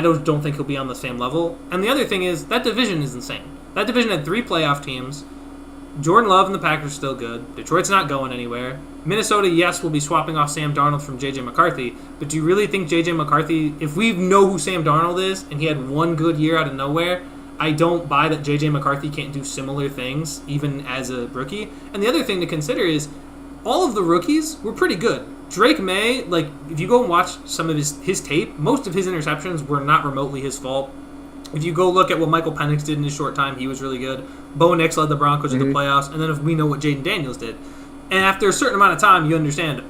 don't think he'll be on the same level. And the other thing is that division is insane. That division had 3 playoff teams. Jordan Love and the Packers are still good. Detroit's not going anywhere. Minnesota, yes, will be swapping off Sam Darnold from J.J. McCarthy. But do you really think J.J. McCarthy, if we know who Sam Darnold is, and he had one good year out of nowhere, I don't buy that J.J. McCarthy can't do similar things, even as a rookie. And the other thing to consider is all of the rookies were pretty good. Drake May, like, if you go and watch some of his tape, most of his interceptions were not remotely his fault. If you go look at what Michael Penix did in his short time, he was really good. Bo Nix led the Broncos to the playoffs, and then if we know what Jaden Daniels did. And after a certain amount of time, you understand,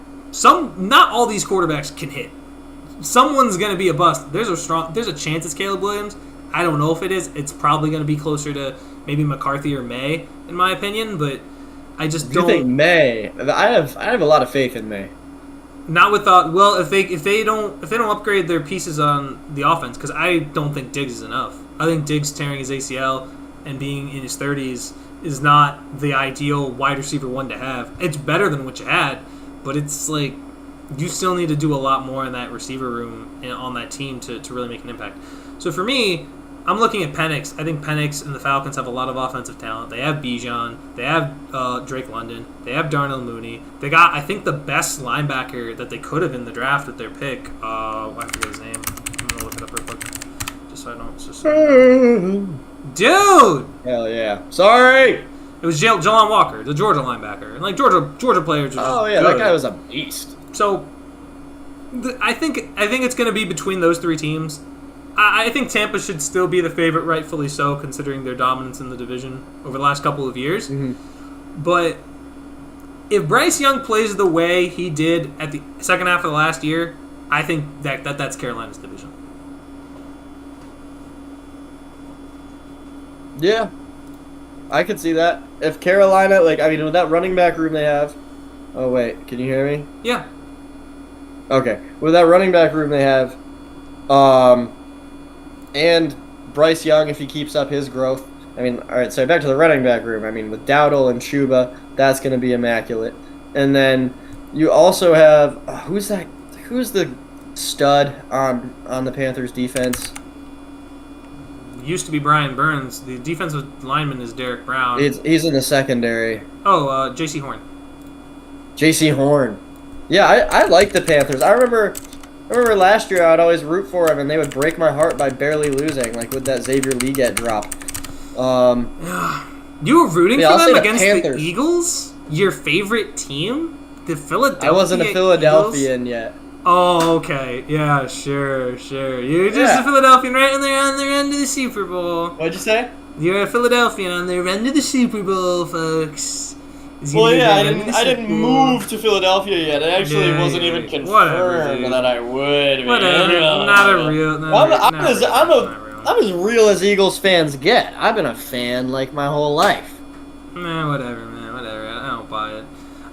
not all these quarterbacks can hit. Someone's going to be a bust. There's a chance it's Caleb Williams. I don't know if it is. It's probably going to be closer to maybe McCarthy or May, in my opinion, but I just don't. You think May? I have a lot of faith in May. Not with well, if they don't upgrade their pieces on the offense, because I don't think Diggs is enough. I think Diggs tearing his ACL and being in his 30s is not the ideal wide receiver one to have. It's better than what you had, but it's like you still need to do a lot more in that receiver room and on that team to really make an impact. So for me, I'm looking at Penix. I think Penix and the Falcons have a lot of offensive talent. They have Bijan. They have Drake London. They have Darnell Mooney. They got, I think, the best linebacker that they could have in the draft with their pick. I forget his name. I'm going to look it up real quick. Just so I don't... Dude! Hell yeah. Sorry! It was Jalon Walker, the Georgia linebacker. And, like, Georgia players are just yeah, good. that guy was a beast. So, I think it's going to be between those 3 teams. I think Tampa should still be the favorite, rightfully so, considering their dominance in the division over the last couple of years. Mm-hmm. But if Bryce Young plays the way he did at the second half of the last year, I think that's Carolina's division. Yeah, I could see that. If Carolina, with that running back room they have... Oh, wait, can you hear me? Yeah. Okay, with that running back room they have... And Bryce Young, if he keeps up his growth. All right, so back to the running back room. With Dowdle and Chuba, that's going to be immaculate. And then you also have... who's the stud on the Panthers defense? Used to be Brian Burns. The defensive lineman is Derek Brown. He's in the secondary. Oh, J.C. Horn. J.C. Horn. Yeah, I like the Panthers. I remember last year I'd always root for them, and they would break my heart by barely losing, like with that Xavier Leggett drop. You were rooting for them against Panthers. The Eagles? Your favorite team? The Philadelphia I wasn't a Philadelphian Eagles? yet. Oh, okay. Yeah, sure. You're just a Philadelphian right on their run to the Super Bowl. What'd you say? You're a Philadelphian on their run to the Super Bowl, folks. Well, yeah, I didn't move to Philadelphia yet. It actually wasn't even confirmed that I would. Whatever. Not a real. I'm as real as Eagles fans get. I've been a fan like my whole life. Whatever, man. Whatever. I don't buy it.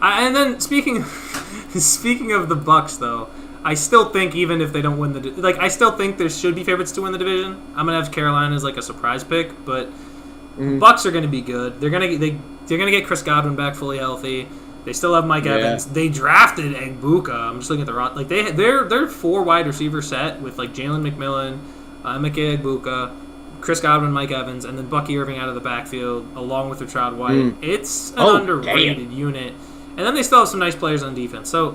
And then speaking of the Bucks, though, I still think even if they don't win I still think there should be favorites to win the division. I'm gonna have Carolina as like a surprise pick, but Bucks are gonna be good. They're gonna get Chris Godwin back fully healthy. They still have Mike Evans. They drafted Egbuka. I'm just looking at the roster. Like they're 4 wide receiver set with like Jalen McMillan, Emeka Egbuka, Chris Godwin, Mike Evans, and then Bucky Irving out of the backfield along with Rashad White. It's an underrated unit. And then they still have some nice players on defense. So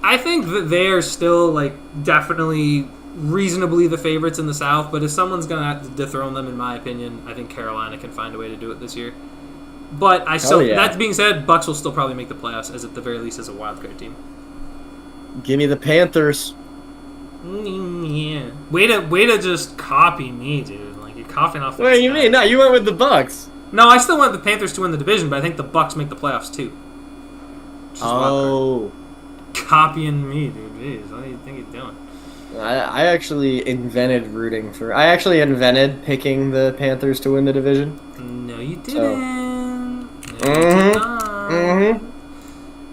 I think that they're still like definitely reasonably the favorites in the South. But if someone's going to have to dethrone them, in my opinion, I think Carolina can find a way to do it this year. But that being said, Bucks will still probably make the playoffs, as at the very least as a wildcard team. Give me the Panthers. Yeah. Way to just copy me, dude. Like you're coughing off. What do you mean? No, you went with the Bucks. No, I still want the Panthers to win the division, but I think the Bucks make the playoffs too. Oh. Copying me, dude. Jeez, what do you think you're doing? I actually invented rooting for. I actually invented picking the Panthers to win the division. No, you didn't. So. No, you did not.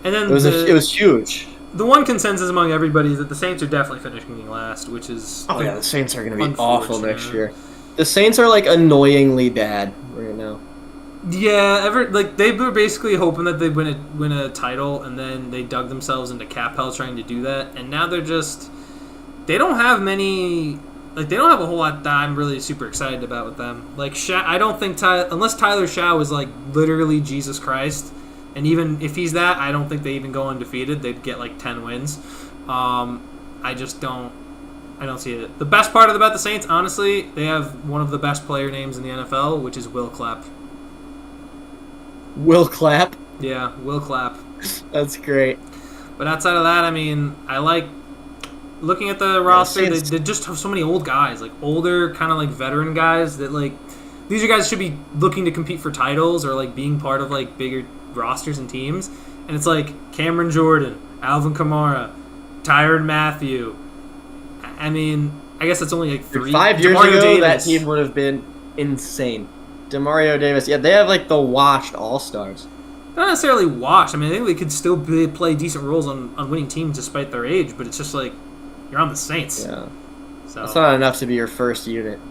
And then it was huge. The one consensus among everybody is that the Saints are definitely finishing last, which is the Saints are going to be awful next year. The Saints are like annoyingly bad right now. Yeah, they were basically hoping that they'd win a title, and then they dug themselves into cap hell trying to do that, and now they don't have many. Like, they don't have a whole lot that I'm really super excited about with them. Like, I don't think unless Tyler Shaw is like literally Jesus Christ, and even if he's that, I don't think they even go undefeated. They'd get like 10 wins. I just don't. I don't see it. The best part about the Saints, honestly, they have one of the best player names in the NFL, which is Will Clapp. Will Clapp? Yeah, Will Clapp. That's great. But outside of that, I mean, I like looking at the roster. They just have so many old guys, like older, kind of like veteran guys that like these are guys should be looking to compete for titles or like being part of like bigger rosters and teams. And it's like Cameron Jordan, Alvin Kamara, Tyrann Mathieu. I mean, I guess it's only like 3. 5 years DeMario ago, Davis. that team would have been insane. DeMario Davis, yeah, they have like the washed all-stars. Not necessarily washed. I mean, I think they could still play decent roles on winning teams despite their age, but it's just like you're on the Saints. Yeah, so that's not enough to be your first unit.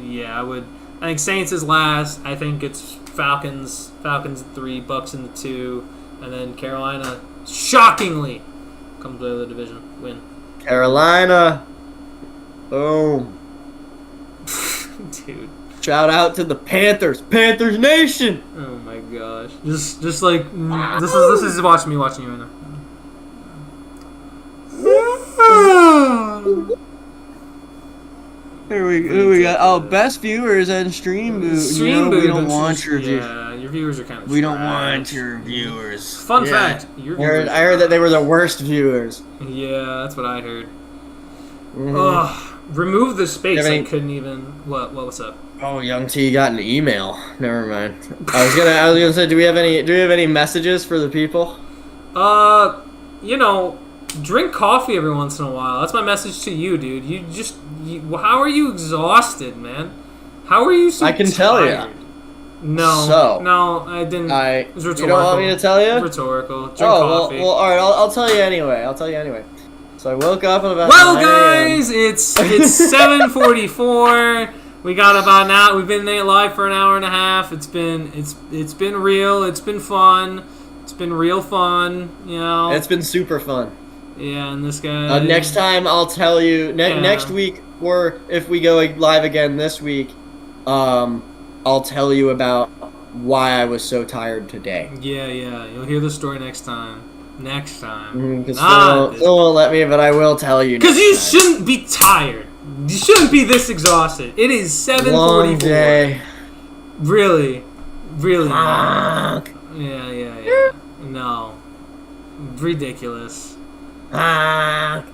Yeah, I think Saints is last. I think it's Falcons 3, Bucks in the 2, and then Carolina shockingly comes out of the division win. Carolina, boom, dude. Shout out to the Panthers Nation. Oh my gosh, just like this is watching you right now. Here we got. Oh, best viewers and stream boot. We don't want your viewers. Yeah, your viewers are kind of. We don't want your viewers. Fun fact: your viewers I heard that they were the worst viewers. Yeah, that's what I heard. Mm-hmm. Ugh. Remove the space. I couldn't even. What's up? Oh, Young T got an email. Never mind. I was gonna say, do we have any messages for the people? Drink coffee every once in a while. That's my message to you, dude. How are you exhausted, man? How are you so I can tired? tell you. No, I didn't. It was rhetorical. You don't want me to tell you? Rhetorical. Drink coffee. Well, all right. I'll tell you anyway. So I woke up at about. Well, guys, it's 7:44. We got about an hour. We've been live for an hour and a half. It's been real. It's been fun. It's been real fun. It's been super fun. Yeah, and this guy. Next time I'll tell you. Next week, or if we go live again this week, I'll tell you about why I was so tired today. Yeah. You'll hear the story next time. Next time. Because Phil won't let me, but I will tell you. Because you shouldn't be tired. You shouldn't be this exhausted. It is 7:44. Long day. Really. Yeah. No. Ridiculous. Alright,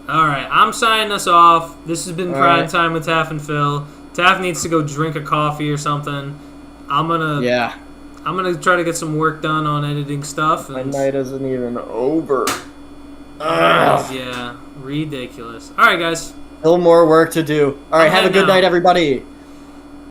I'm signing us off. This has been Prime Time with Taff and Phil. Taff needs to go drink a coffee or something. I'm gonna try to get some work done on editing stuff. My night isn't even over. Yeah, ridiculous. Alright, guys. Still more work to do. Alright, have a good night, everybody.